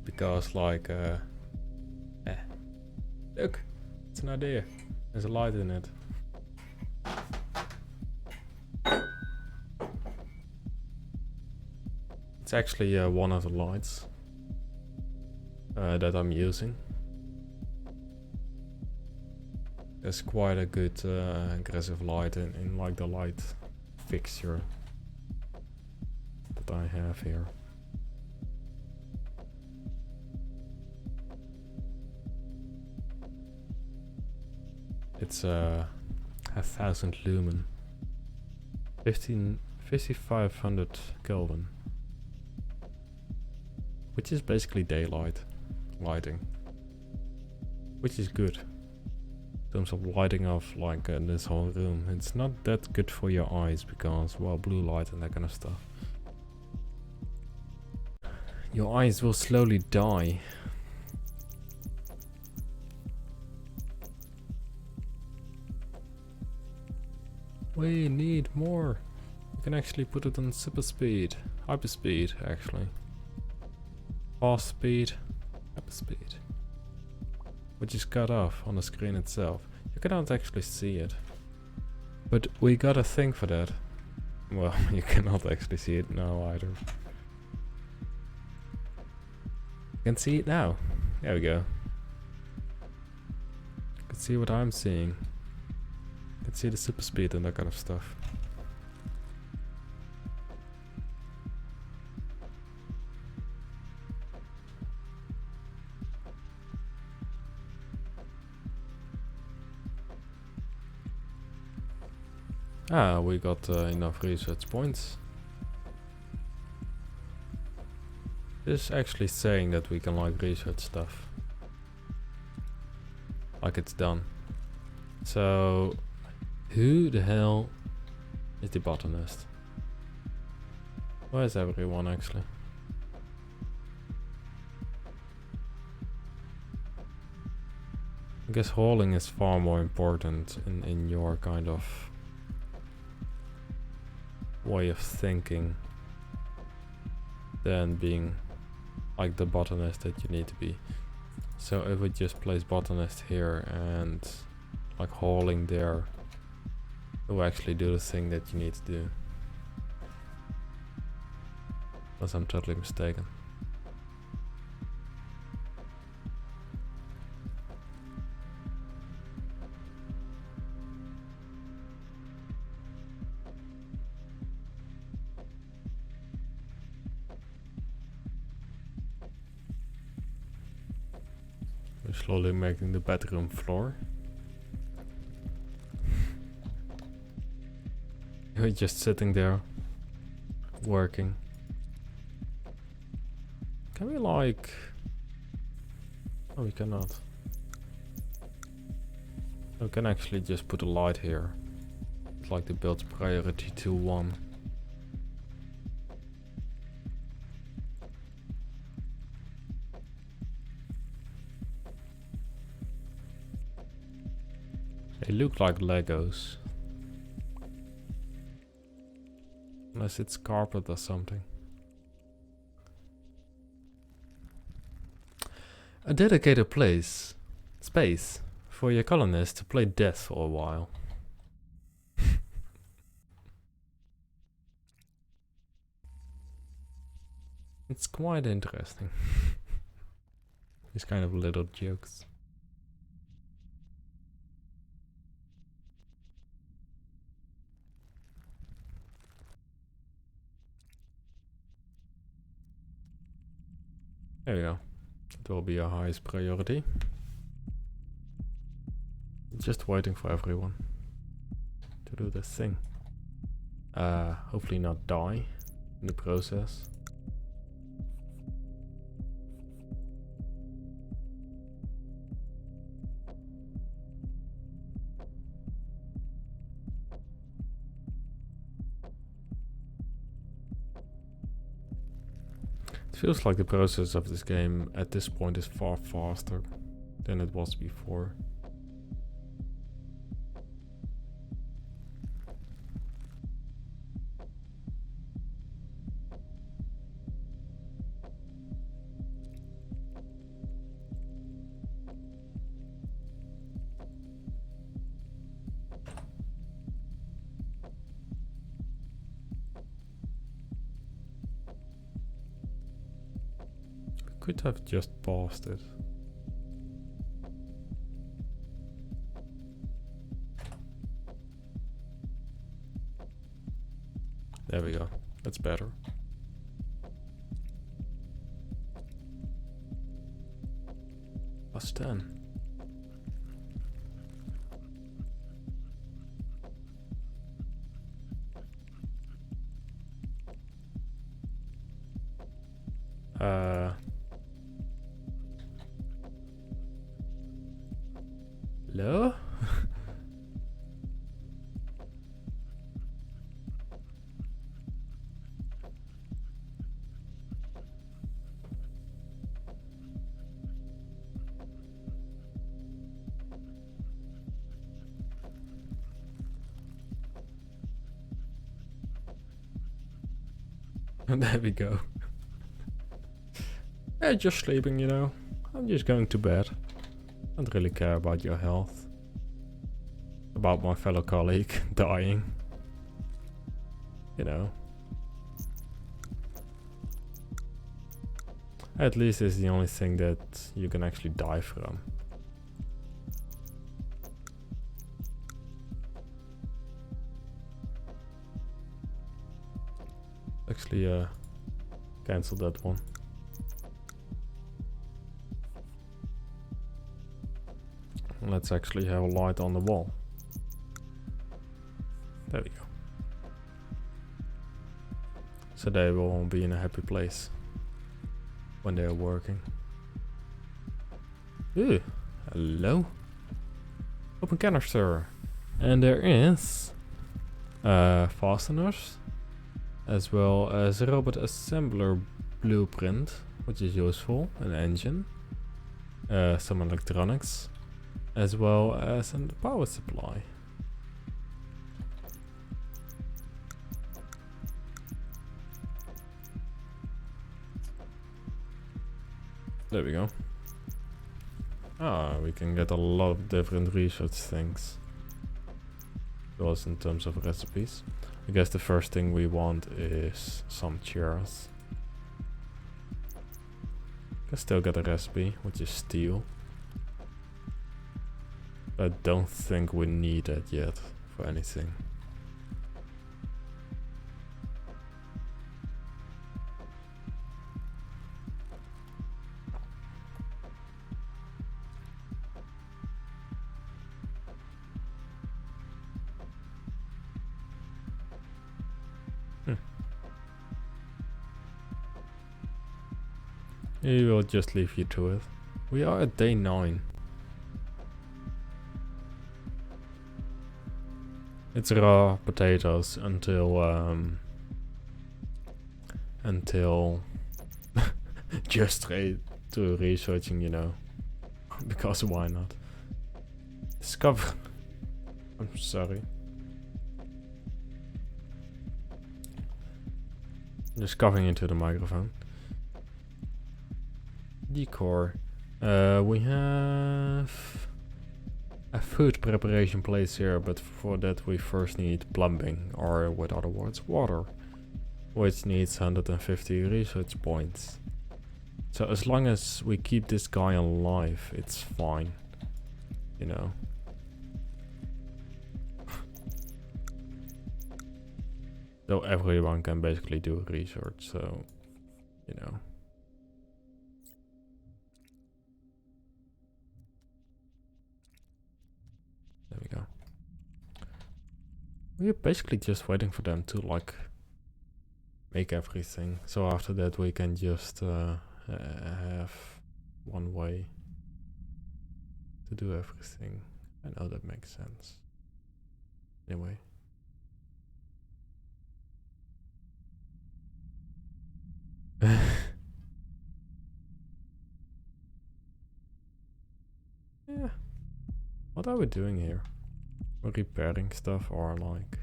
Because like look, it's an idea. There's a light in it. It's actually one of the lights that I'm using. There's quite a good aggressive light in like the light fixture that I have here. It's 1000 lumen, 5500 Kelvin, which is basically daylight lighting, which is good in terms of lighting of like this whole room. It's not that good for your eyes because, well, blue light and that kind of stuff. Your eyes will slowly die. We need more. You can actually put it on super speed, hyper speed actually. Fast speed, hyper speed. Which is cut off on the screen itself. You cannot actually see it. But we got a thing for that. Well, you cannot actually see it now either. You can see it now. There we go. You can see what I'm seeing. You can see the super speed and that kind of stuff. Ah, we got enough research points. This is actually saying that we can like research stuff. Like it's done. So, who the hell is the botanist? Where's everyone actually? I guess hauling is far more important in your kind of way of thinking than being like the botanist that you need to be. So if we just place botanist here and like hauling there, it will actually do the thing that you need to do. Unless I'm totally mistaken. We're slowly making the bedroom floor. You're just sitting there, working. Can we like... Oh, we cannot. We can actually just put a light here. It's like the build priority to 1. They look like Legos. Unless it's carpet or something. A dedicated space for your colonists to play death for a while. It's quite interesting. These kind of little jokes. There we go. It will be our highest priority. Just waiting for everyone to do this thing. Hopefully not die in the process. It feels like the process of this game at this point is far faster than it was before. could have just paused it. There we go. That's better. +10. Hello? There we go. Yeah, just sleeping, you know. I'm just going to bed. Don't really care about your health. About my fellow colleague dying. You know. At least it's the only thing that you can actually die from. Actually, cancel that one. Let's actually have a light on the wall. There we go. So they will be in a happy place when they're working. Ooh, hello. Open canister. And there is fasteners, as well as a robot assembler blueprint, which is useful, an engine, some electronics, as well as a power supply. There we go. Ah, we can get a lot of different research things. Also in terms of recipes. I guess the first thing we want is some chairs. Can still get a recipe, which is steel. I don't think we need that yet for anything. We will just leave you to it. We are at day 9. It's raw potatoes until just straight to researching, you know, because why not? Discover. I'm sorry. Just coughing into the microphone. Decor. We have a food preparation place here, but for that we first need plumbing, or with other words, water, which needs 150 research points. So as long as we keep this guy alive, it's fine, you know. So everyone can basically do research, so, you know. There we go. We're basically just waiting for them to, like, make everything. So after that we can just have one way to do everything. I know that makes sense. Anyway. Yeah. What are we doing here? We're repairing stuff, or like...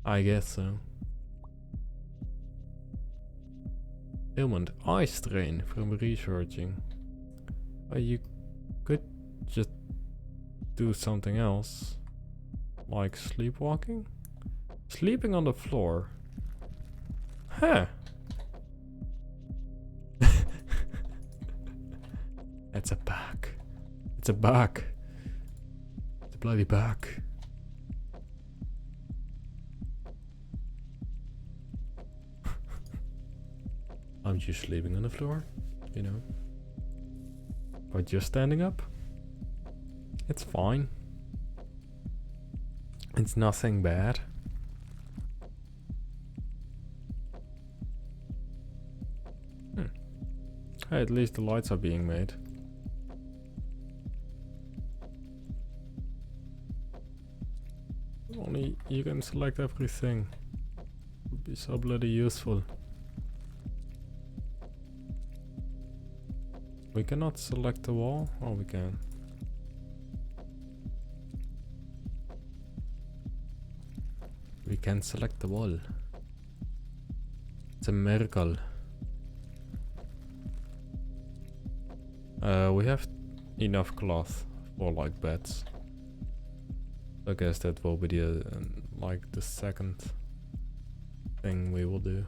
I guess so. Ailment eye strain from researching. You could just do something else. Like sleepwalking? Sleeping on the floor. Huh. It's a bug. It's a bug. It's a bloody bug. I'm just sleeping on the floor, you know. Or just standing up. It's fine. It's nothing bad. Hey, at least the lights are being made. Only you can select everything. Would be so bloody useful. We cannot select the wall? Oh, we can. We can select the wall. It's a miracle. We have enough cloth for like beds. I guess that will be the like the second thing we will do.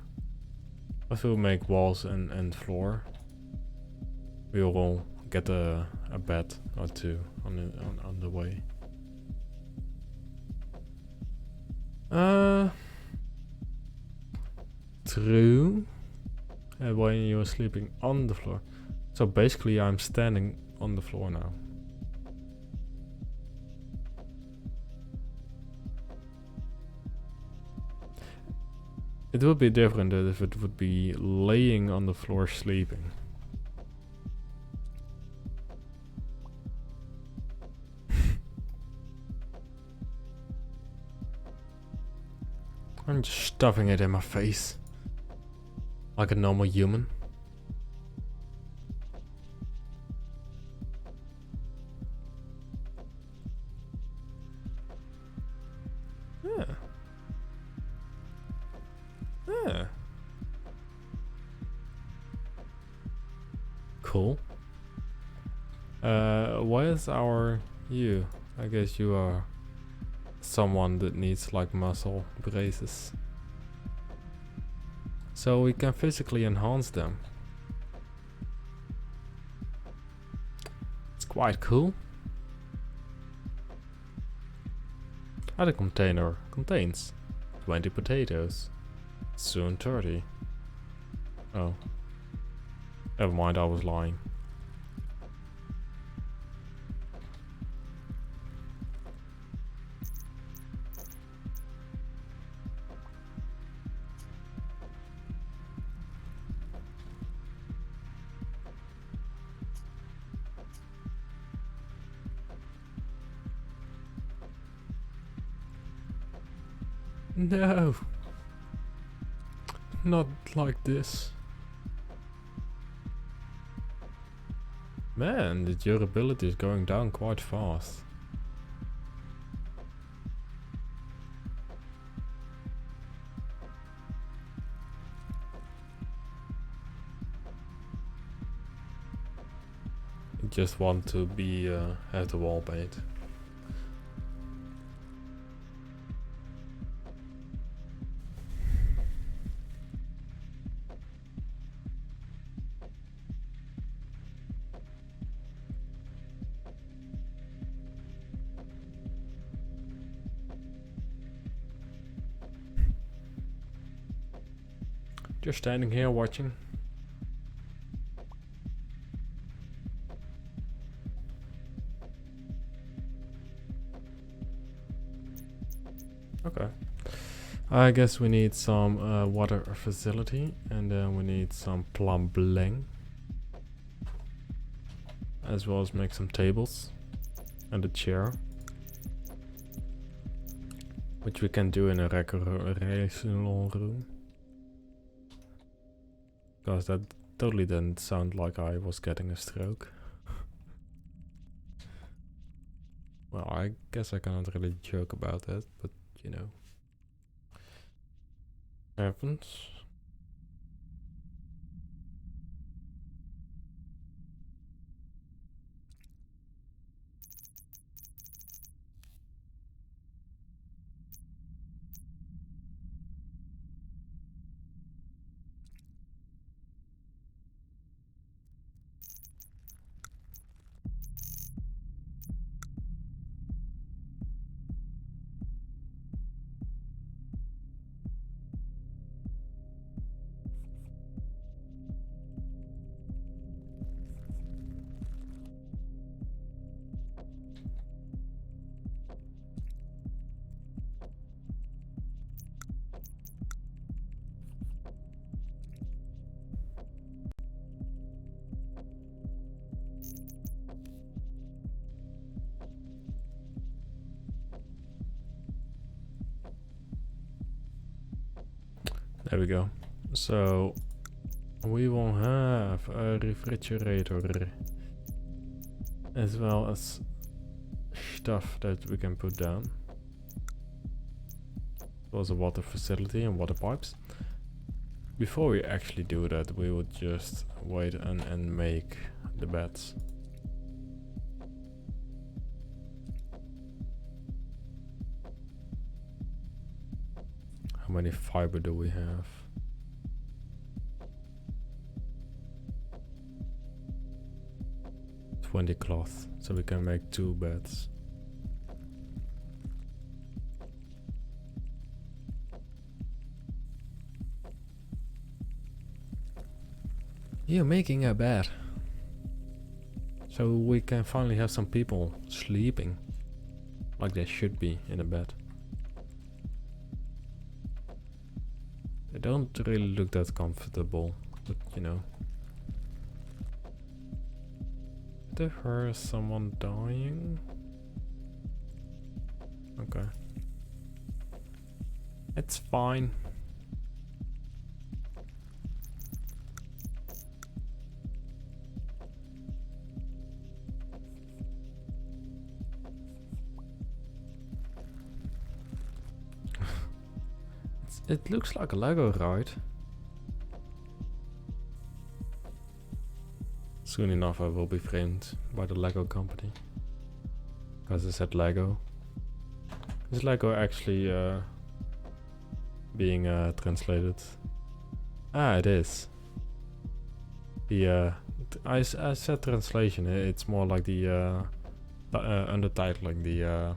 If we make walls and floor, we will get a bed or two on the way. True. When you're sleeping on the floor. So basically I'm standing on the floor now. It would be different if it would be laying on the floor sleeping. I'm just stuffing it in my face. Like a normal human. Yeah. Yeah. Cool. Why is you? I guess you are someone that needs like muscle braces. So we can physically enhance them. It's quite cool. And the container contains 20 potatoes. Soon 30. Oh. Never mind, I was lying. No. Not like this. Man, the durability is going down quite fast. I just want to be have the wall made. Just standing here watching. Okay. I guess we need some water facility, and then we need some plumbing. As well as make some tables and a chair. Which we can do in a recreational room. Because that totally didn't sound like I was getting a stroke. Well, I guess I cannot really joke about that, but you know. Happens. There we go. So we will have a refrigerator as well as stuff that we can put down. Was a water facility and water pipes. Before we actually do that, we would just wait and make the beds. How many fiber do we have? 20 cloth, so we can make 2 beds. You're making a bed. So we can finally have some people sleeping like they should be in a bed. They don't really look that comfortable, but you know. Did I hear someone dying? Okay. It's fine. It looks like a Lego ride. Soon enough I will be framed by the Lego company. Because I said Lego. Is Lego actually being translated? Ah, it is. The I said translation. It's more like the undertitling, the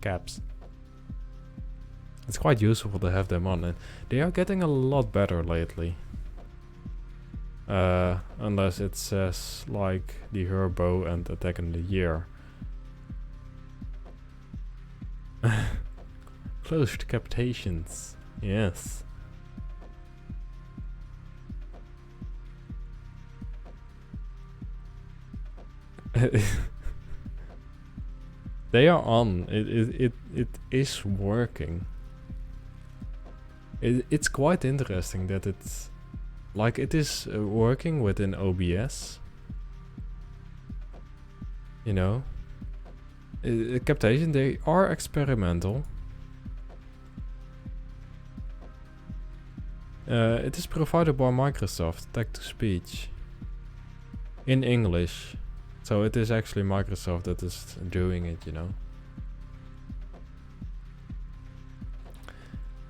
caps. It's quite useful to have them on, and they are getting a lot better lately. Unless it says like the Herbo and Attack in the Year. Close decapitations. Yes. They are on. It is working. It's quite interesting that it's like it is working within OBS. You know, captation, they are experimental. It is provided by Microsoft, text-to-speech, in English. So it is actually Microsoft that is doing it, you know.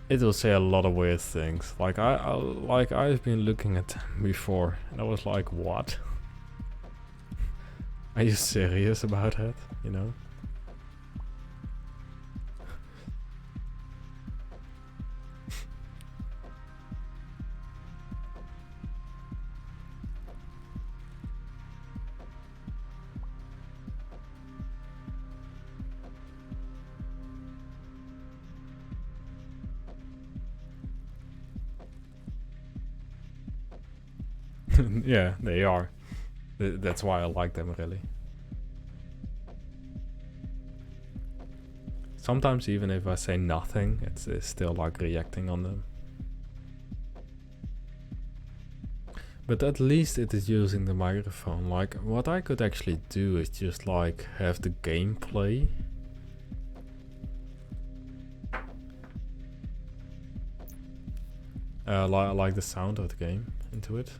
It will say a lot of weird things. Like I've been looking at them before, and I was like, what? Are you serious about that? You know? Yeah, they are. That's why I like them, really. Sometimes even if I say nothing, it's still like reacting on them. But at least it is using the microphone. Like, what I could actually do is just like have the gameplay. Like the sound of the game into it.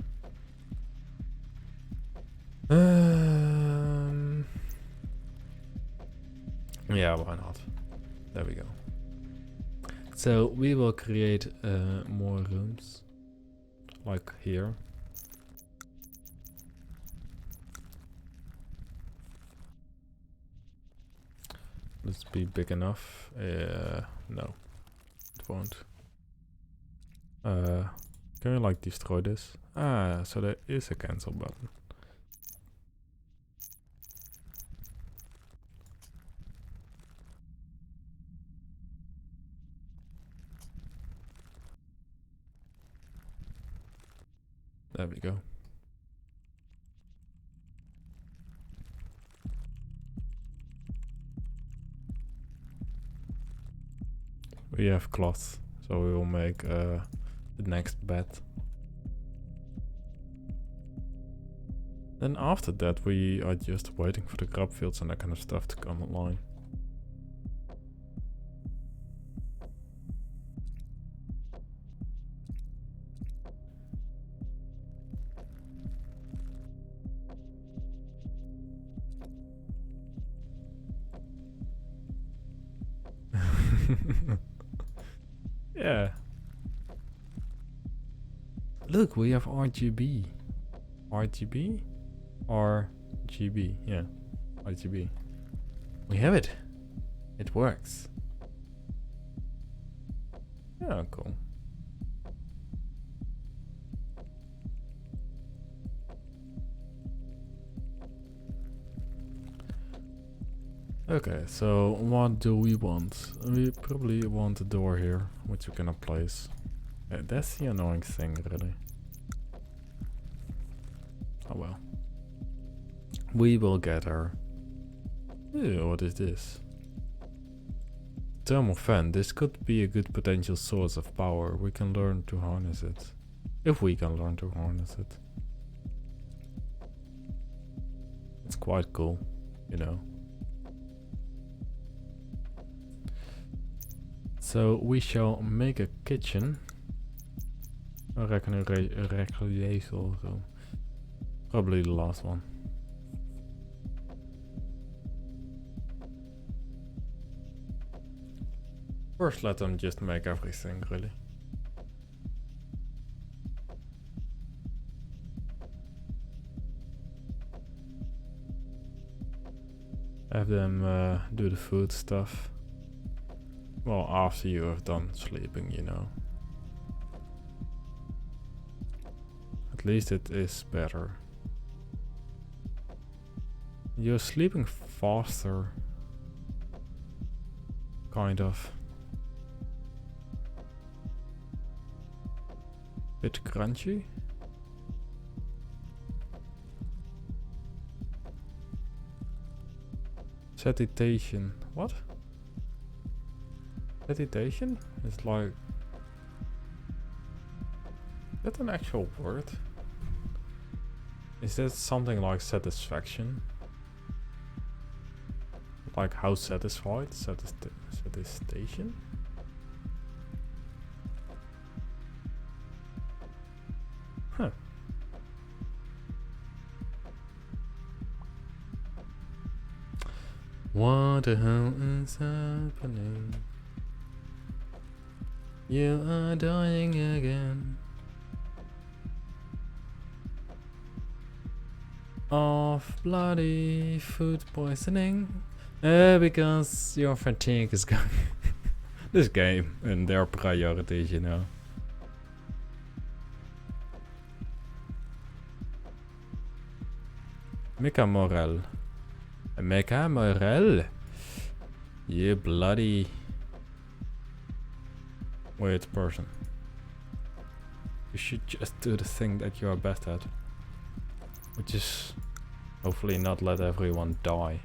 Yeah, why not? There we go. So we will create more rooms, like here. Let's be big enough. No, it won't. Can we like destroy this? Ah, so there is a cancel button. There we go. We have cloth, so we will make the next bed. Then after that we are just waiting for the crop fields and that kind of stuff to come online. Yeah. Look, we have RGB. RGB? RGB, yeah. RGB. We have it. It works. Yeah, cool. Okay, so what do we want? We probably want a door here, which we cannot place. That's the annoying thing, really. Oh well. We will get her. Ew, what is this? Thermal fan. This could be a good potential source of power. We can learn to harness it. If we can learn to harness it. It's quite cool, you know. So we shall make a kitchen. I reckon a recreation also. Probably the last one. First let them just make everything, really. Have them do the food stuff. Well, after you have done sleeping, you know. At least it is better. You're sleeping faster. Kind of. Bit crunchy. Satiation. What? Satiation? It's like... Is that an actual word? Is that something like satisfaction? Like how satisfied? Satisfaction? Huh. What the hell is happening? You are dying again. Of bloody food poisoning. Because your fatigue is going. This game and their priorities, you know. Mika Morel. Mika Morel. You bloody weird person. You should just do the thing that you are best at. Which is hopefully not let everyone die.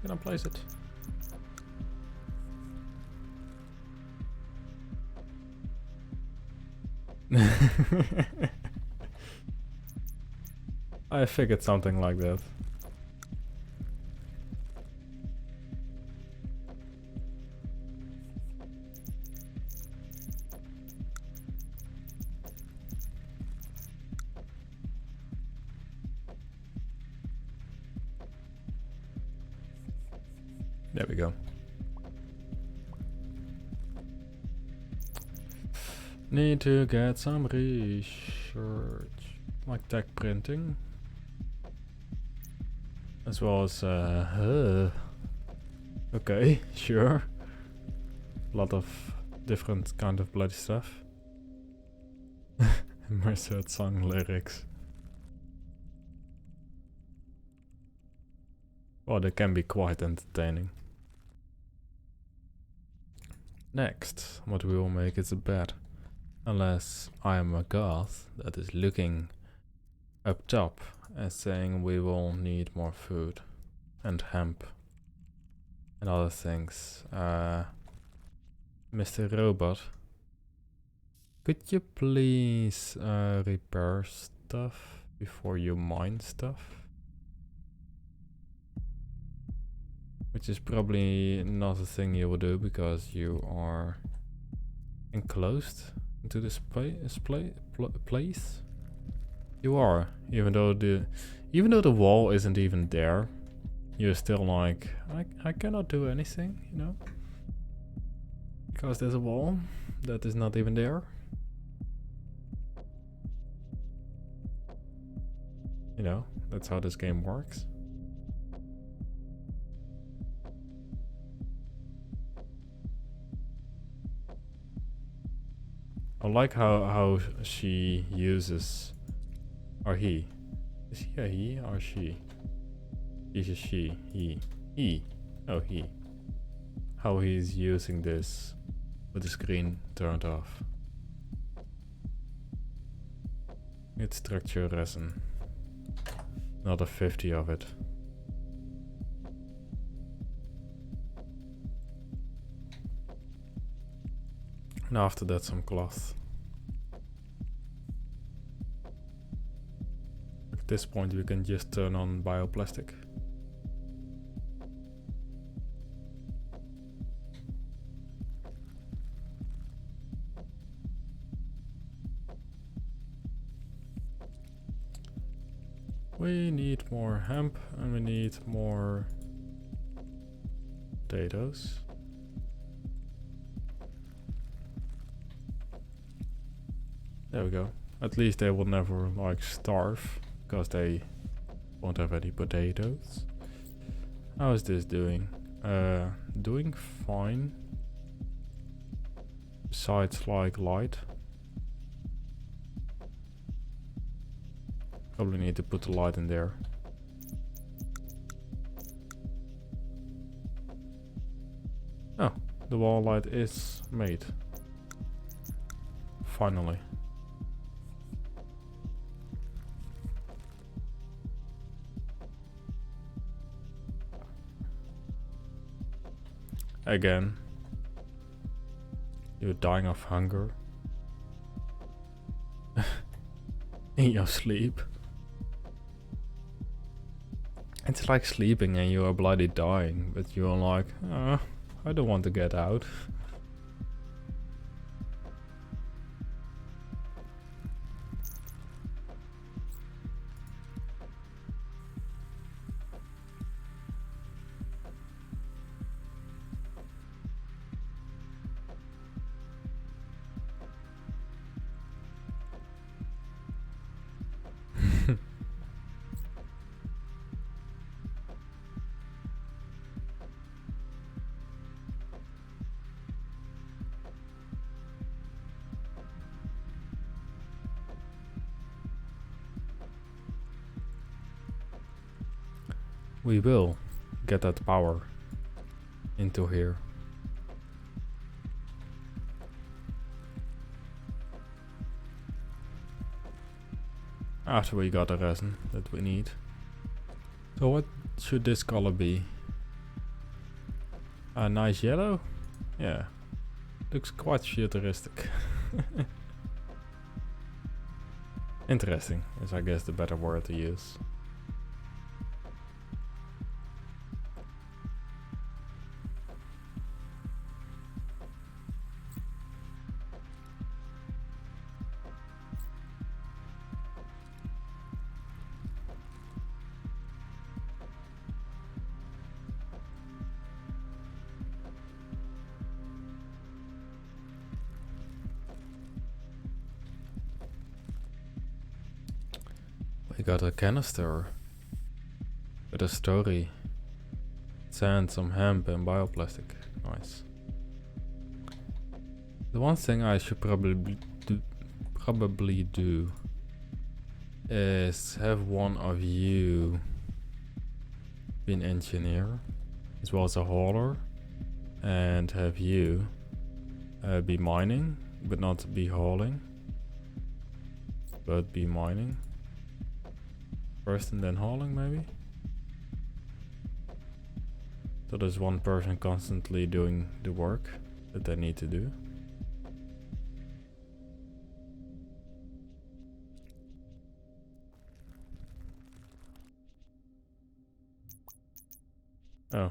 Can I place it? I figured something like that. There we go. Need to get some research, like tech printing, as well as okay, sure. A lot of different kind of bloody stuff. Merced song lyrics. Well, they can be quite entertaining. Next, what we will make is a bed. Unless I am a god that is looking up top and saying we will need more food and hemp and other things. Mr. Robot, could you please repair stuff before you mine stuff? Which is probably not a thing you will do because you are enclosed into this place. You are, even though the wall isn't even there, you're still like, I cannot do anything, you know? Because there's a wall that is not even there. You know, that's how this game works. I like how she uses, or he. Is he a he or she? He's a she, he. Oh, he. How he's using this with the screen turned off. It's structure resin. Another 50 of it. And after that some cloth. At this point we can just turn on bioplastic. We need more hemp and we need more potatoes. There we go. At least they will never like starve because they won't have any potatoes. How is this doing? Doing fine. Besides like light. Probably need to put the light in there. Oh, the wall light is made. Finally. Again. You're dying of hunger. In your sleep. It's like sleeping and you are bloody dying, but you're like, I don't want to get out. We will get that power into here. After we got the resin that we need. So what should this color be? A nice yellow? Yeah. Looks quite futuristic. Interesting is I guess the better word to use. We got a canister with a story. Sand, some hemp and bioplastic. Nice. The one thing I should probably do is have one of you be an engineer as well as a hauler, and have you be mining, but not be hauling, but be mining first and then hauling maybe. So there's one person constantly doing the work that they need to do. Oh.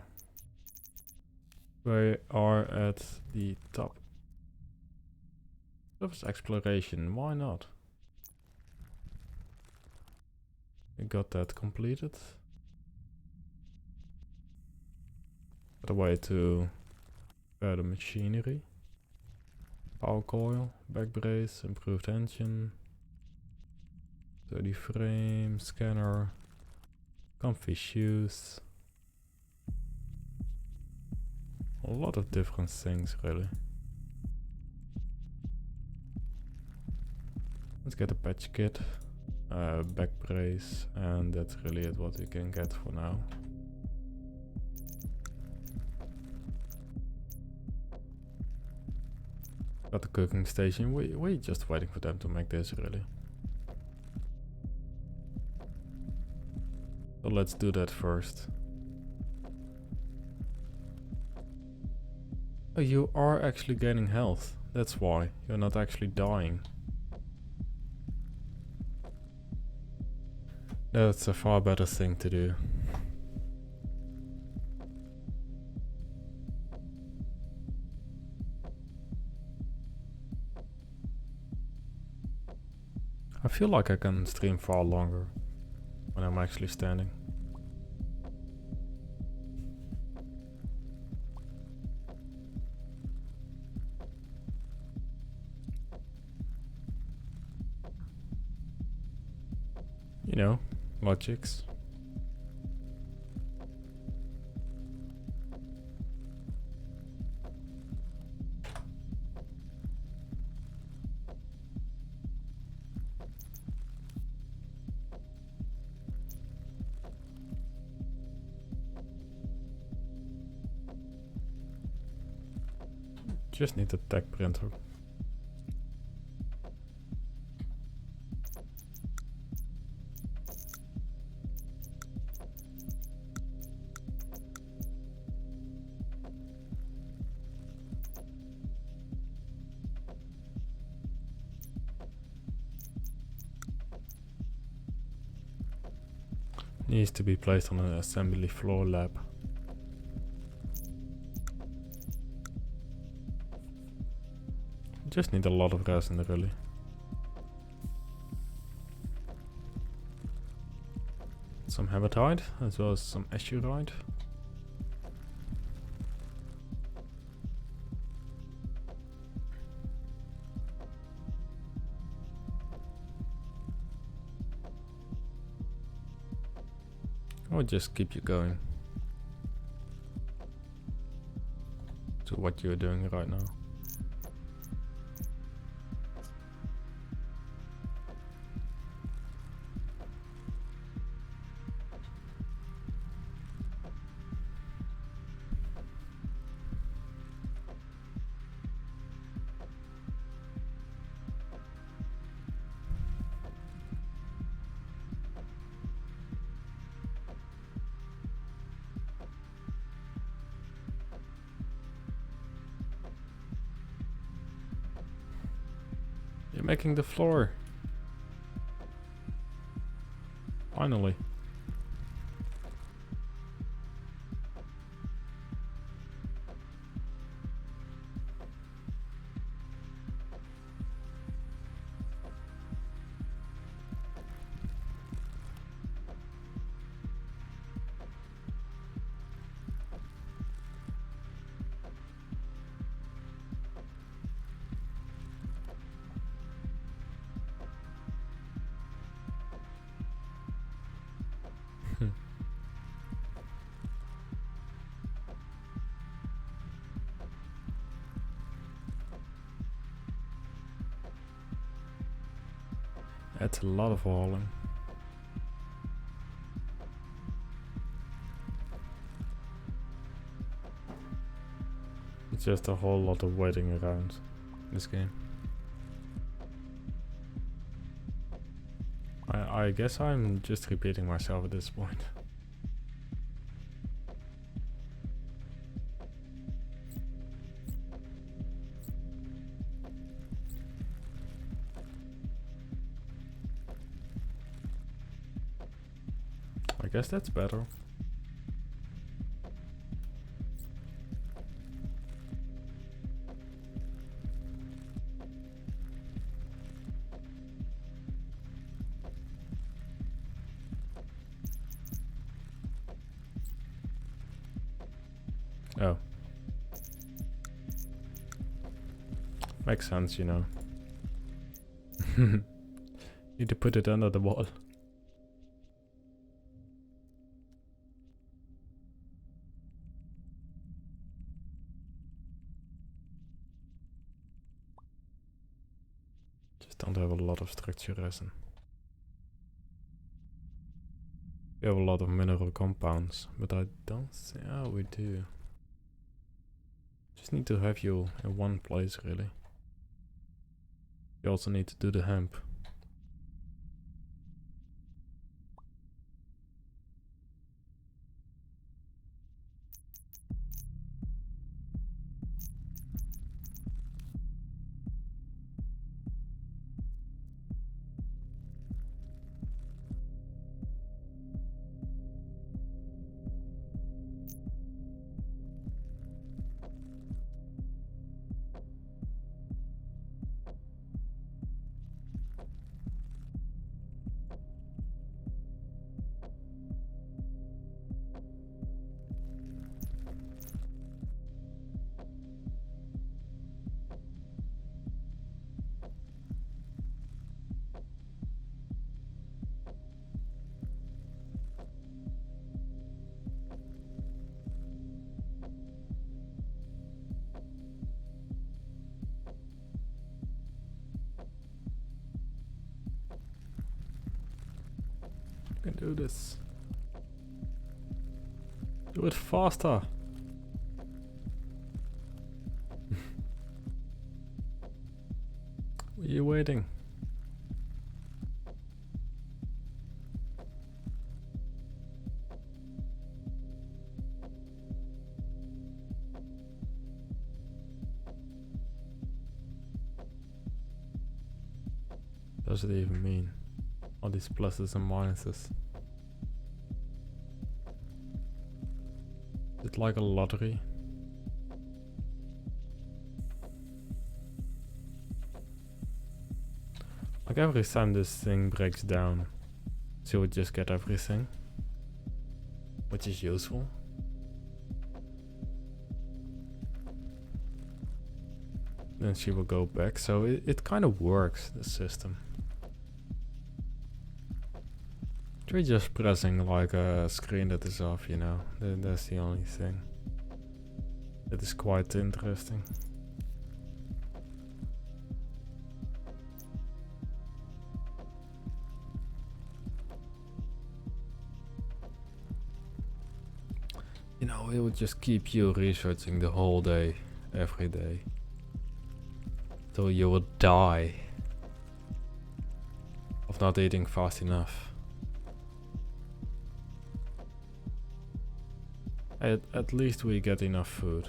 We are at the top. Surface exploration, why not? We got that completed. Got a way to repair the machinery. Power coil, back brace, improved engine, 30 frame, scanner, comfy shoes. A lot of different things really. Let's get a patch kit, back brace, and that's really it what we can get for now. Got the cooking station, we're just waiting for them to make this really. So let's do that first. Oh, you are actually gaining health, that's why. You're not actually dying. That's a far better thing to do. I feel like I can stream far longer when I'm actually standing. You know, logics. Just need a tech printer. Needs to be placed on an assembly floor lab. Just need a lot of resin really. Some hematite as well as some azurite. Or just keep you going to what you're doing right now. You're making the floor. Finally. That's a lot of hauling. It's just a whole lot of waiting around this game. I guess I'm just repeating myself at this point. I guess that's better. Oh. Makes sense, you know. Need to put it under the wall. Just don't have a lot of structure resin. We have a lot of mineral compounds, but I don't think... Oh, we do. Just need to have you in one place, really. You also need to do the hemp. You can do this. Do it faster. What are you waiting? Does it even mean? All these pluses and minuses. Is it like a lottery? Like every time this thing breaks down, she would just get everything, which is useful. Then she will go back, so it kind of works, the system. We're just pressing like a screen that is off, you know. That's the only thing. That is quite interesting. You know, it would just keep you researching the whole day, every day. Till you will die of not eating fast enough. At least we get enough food.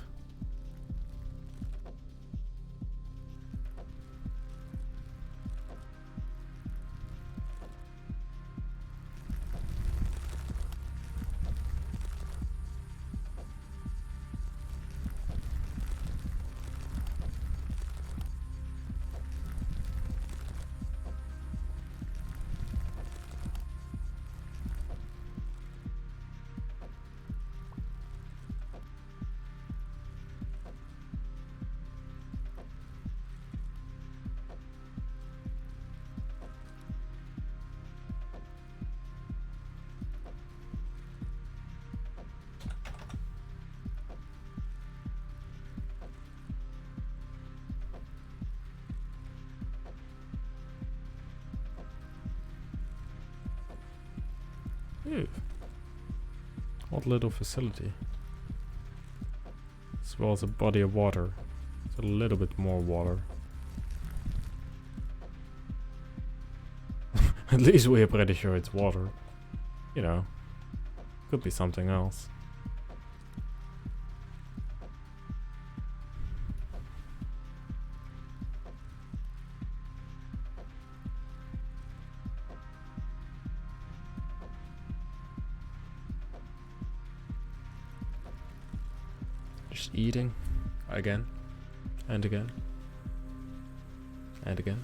Ew. What little facility. As well as a body of water. It's a little bit more water. At least we're pretty sure it's water. You know, could be something else. Just eating again and again and again.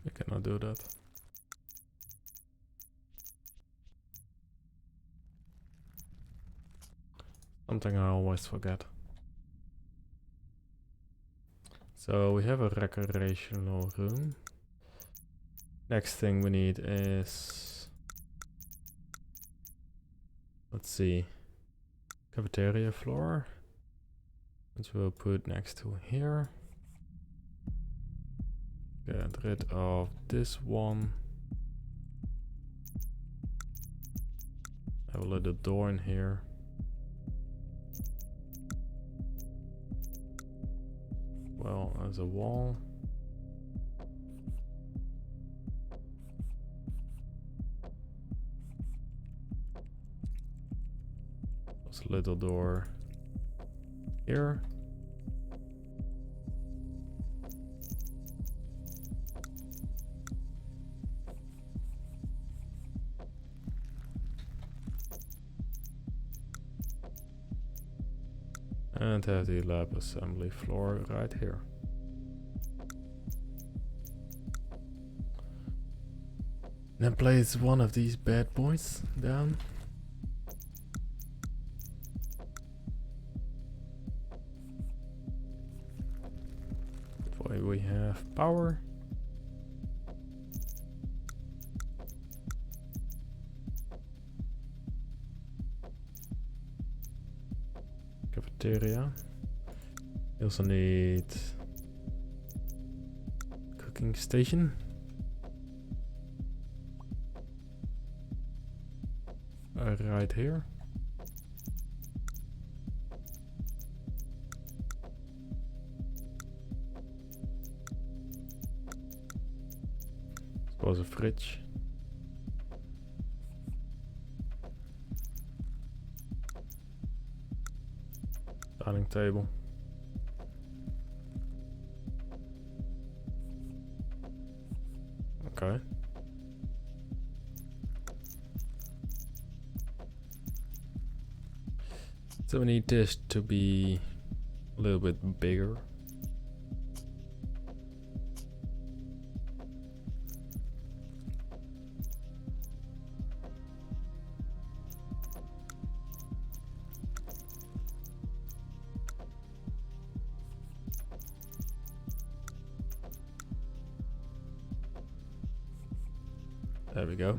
We cannot do that. Something I always forget. So we have a recreational room. Next thing we need is, let's see, cafeteria floor, which we'll put next to here. Get rid of this one. Have a little door in here. Well, as a wall. There's a little door here. And have the lab assembly floor right here. Then place one of these bad boys down. That way we have power. Cafeteria. We also need cooking station. Right here. Suppose a fridge. Dining table. Okay. So we need this to be a little bit bigger. There we go.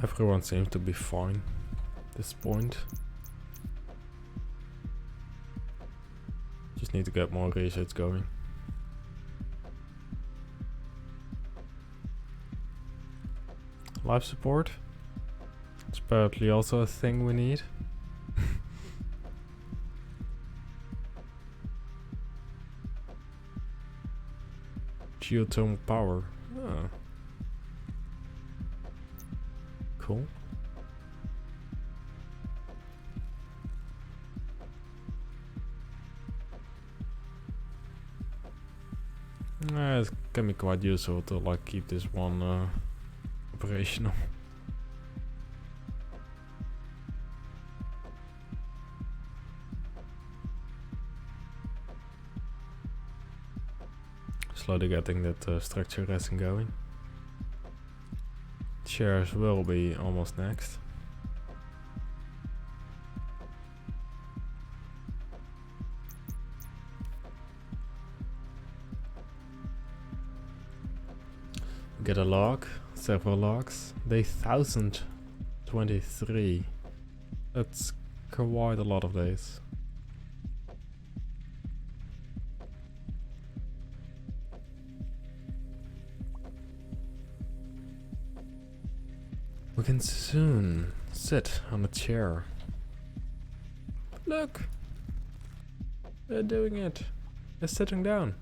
Everyone seems to be fine at this point. Just need to get more research going. Life support. apparently also a thing we need. Geothermal power. Oh. Cool. It can be quite useful to like keep this one operational. Slowly getting that structure resin going. Chairs will be almost next. Get a log, several logs. Day 1023. That's quite a lot of days. We can soon sit on a chair. Look! They're doing it. They're sitting down.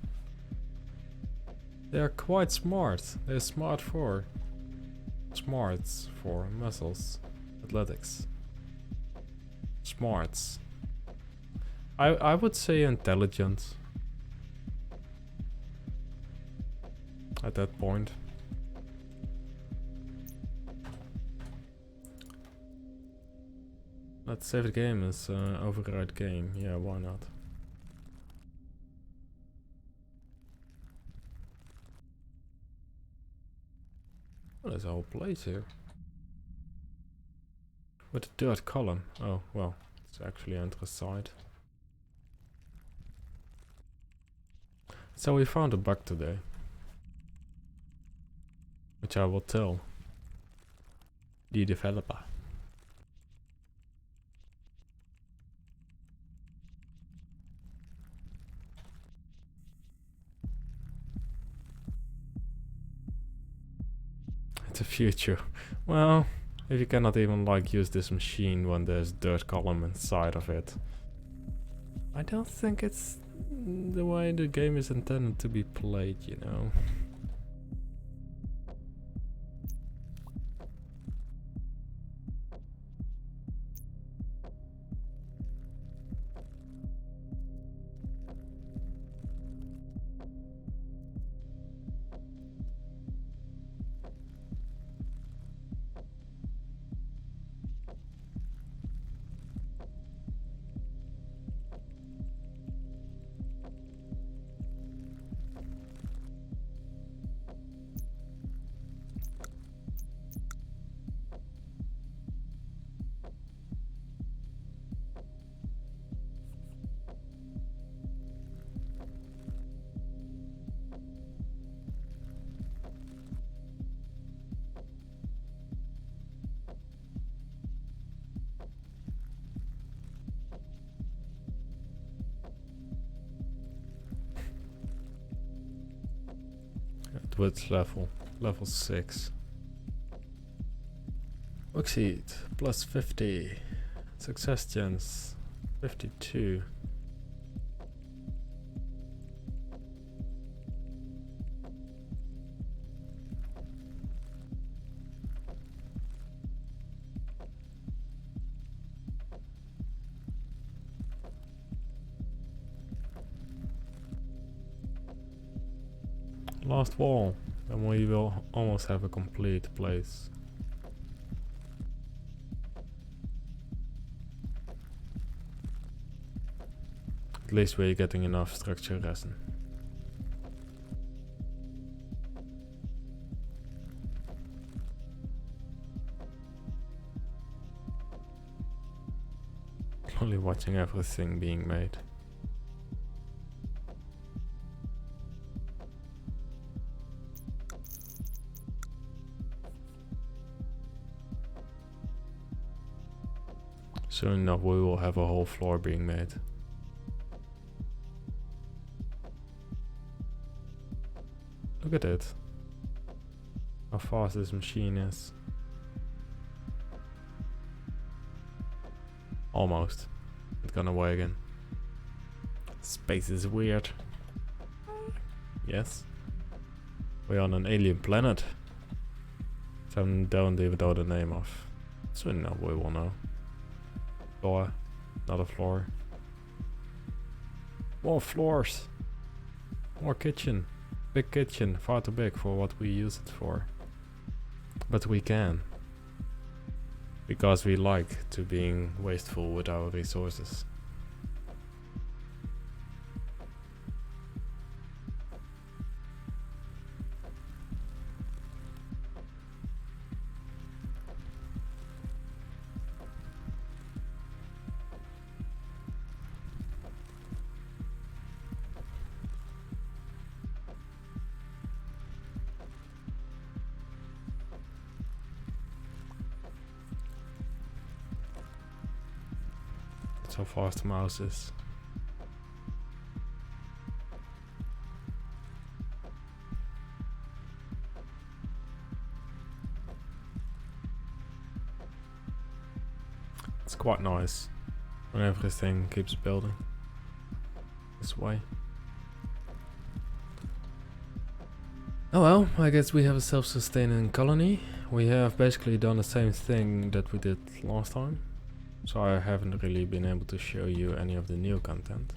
They are quite smart. They're smarts for muscles. Athletics. Smarts. I would say intelligent. At that point. Let's save the game as override game. Yeah, why not? Oh, there's a whole place here. With a dirt column. Oh, well, it's actually on the side. So we found a bug today. Which I will tell the developer. The future. Well, if you cannot even like use this machine when there's dirt column inside of it, I don't think it's the way the game is intended to be played, you know. At which level? Level 6. Succeed. Plus 50. Success chance. 52. Last wall, and we will almost have a complete place. At least we're getting enough structure resin. Only watching everything being made. Soon enough we will have a whole floor being made. Look at it. How fast this machine is. Almost. It's gone away again. Space is weird. Yes. We're on an alien planet. Some don't even know the name of. So no, we will know. Floor. Not a floor. More floors. More kitchen. Big kitchen. Far too big for what we use it for. But we can. Because we like to being wasteful with our resources. How fast the mouse is. It's quite nice when everything keeps building this way. Oh well, I guess we have a self-sustaining colony. We have basically done the same thing that we did last time. So I haven't really been able to show you any of the new content.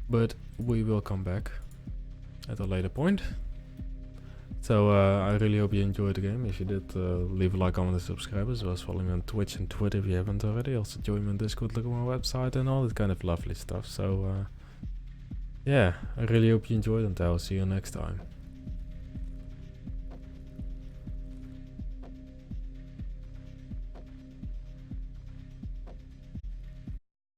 But we will come back at a later point. So I really hope you enjoyed the game. If you did, leave a like, comment and subscribe, as well as follow me on Twitch and Twitter if you haven't already. Also join me on Discord, look at my website and all that kind of lovely stuff. So yeah, I really hope you enjoyed and I'll see you next time.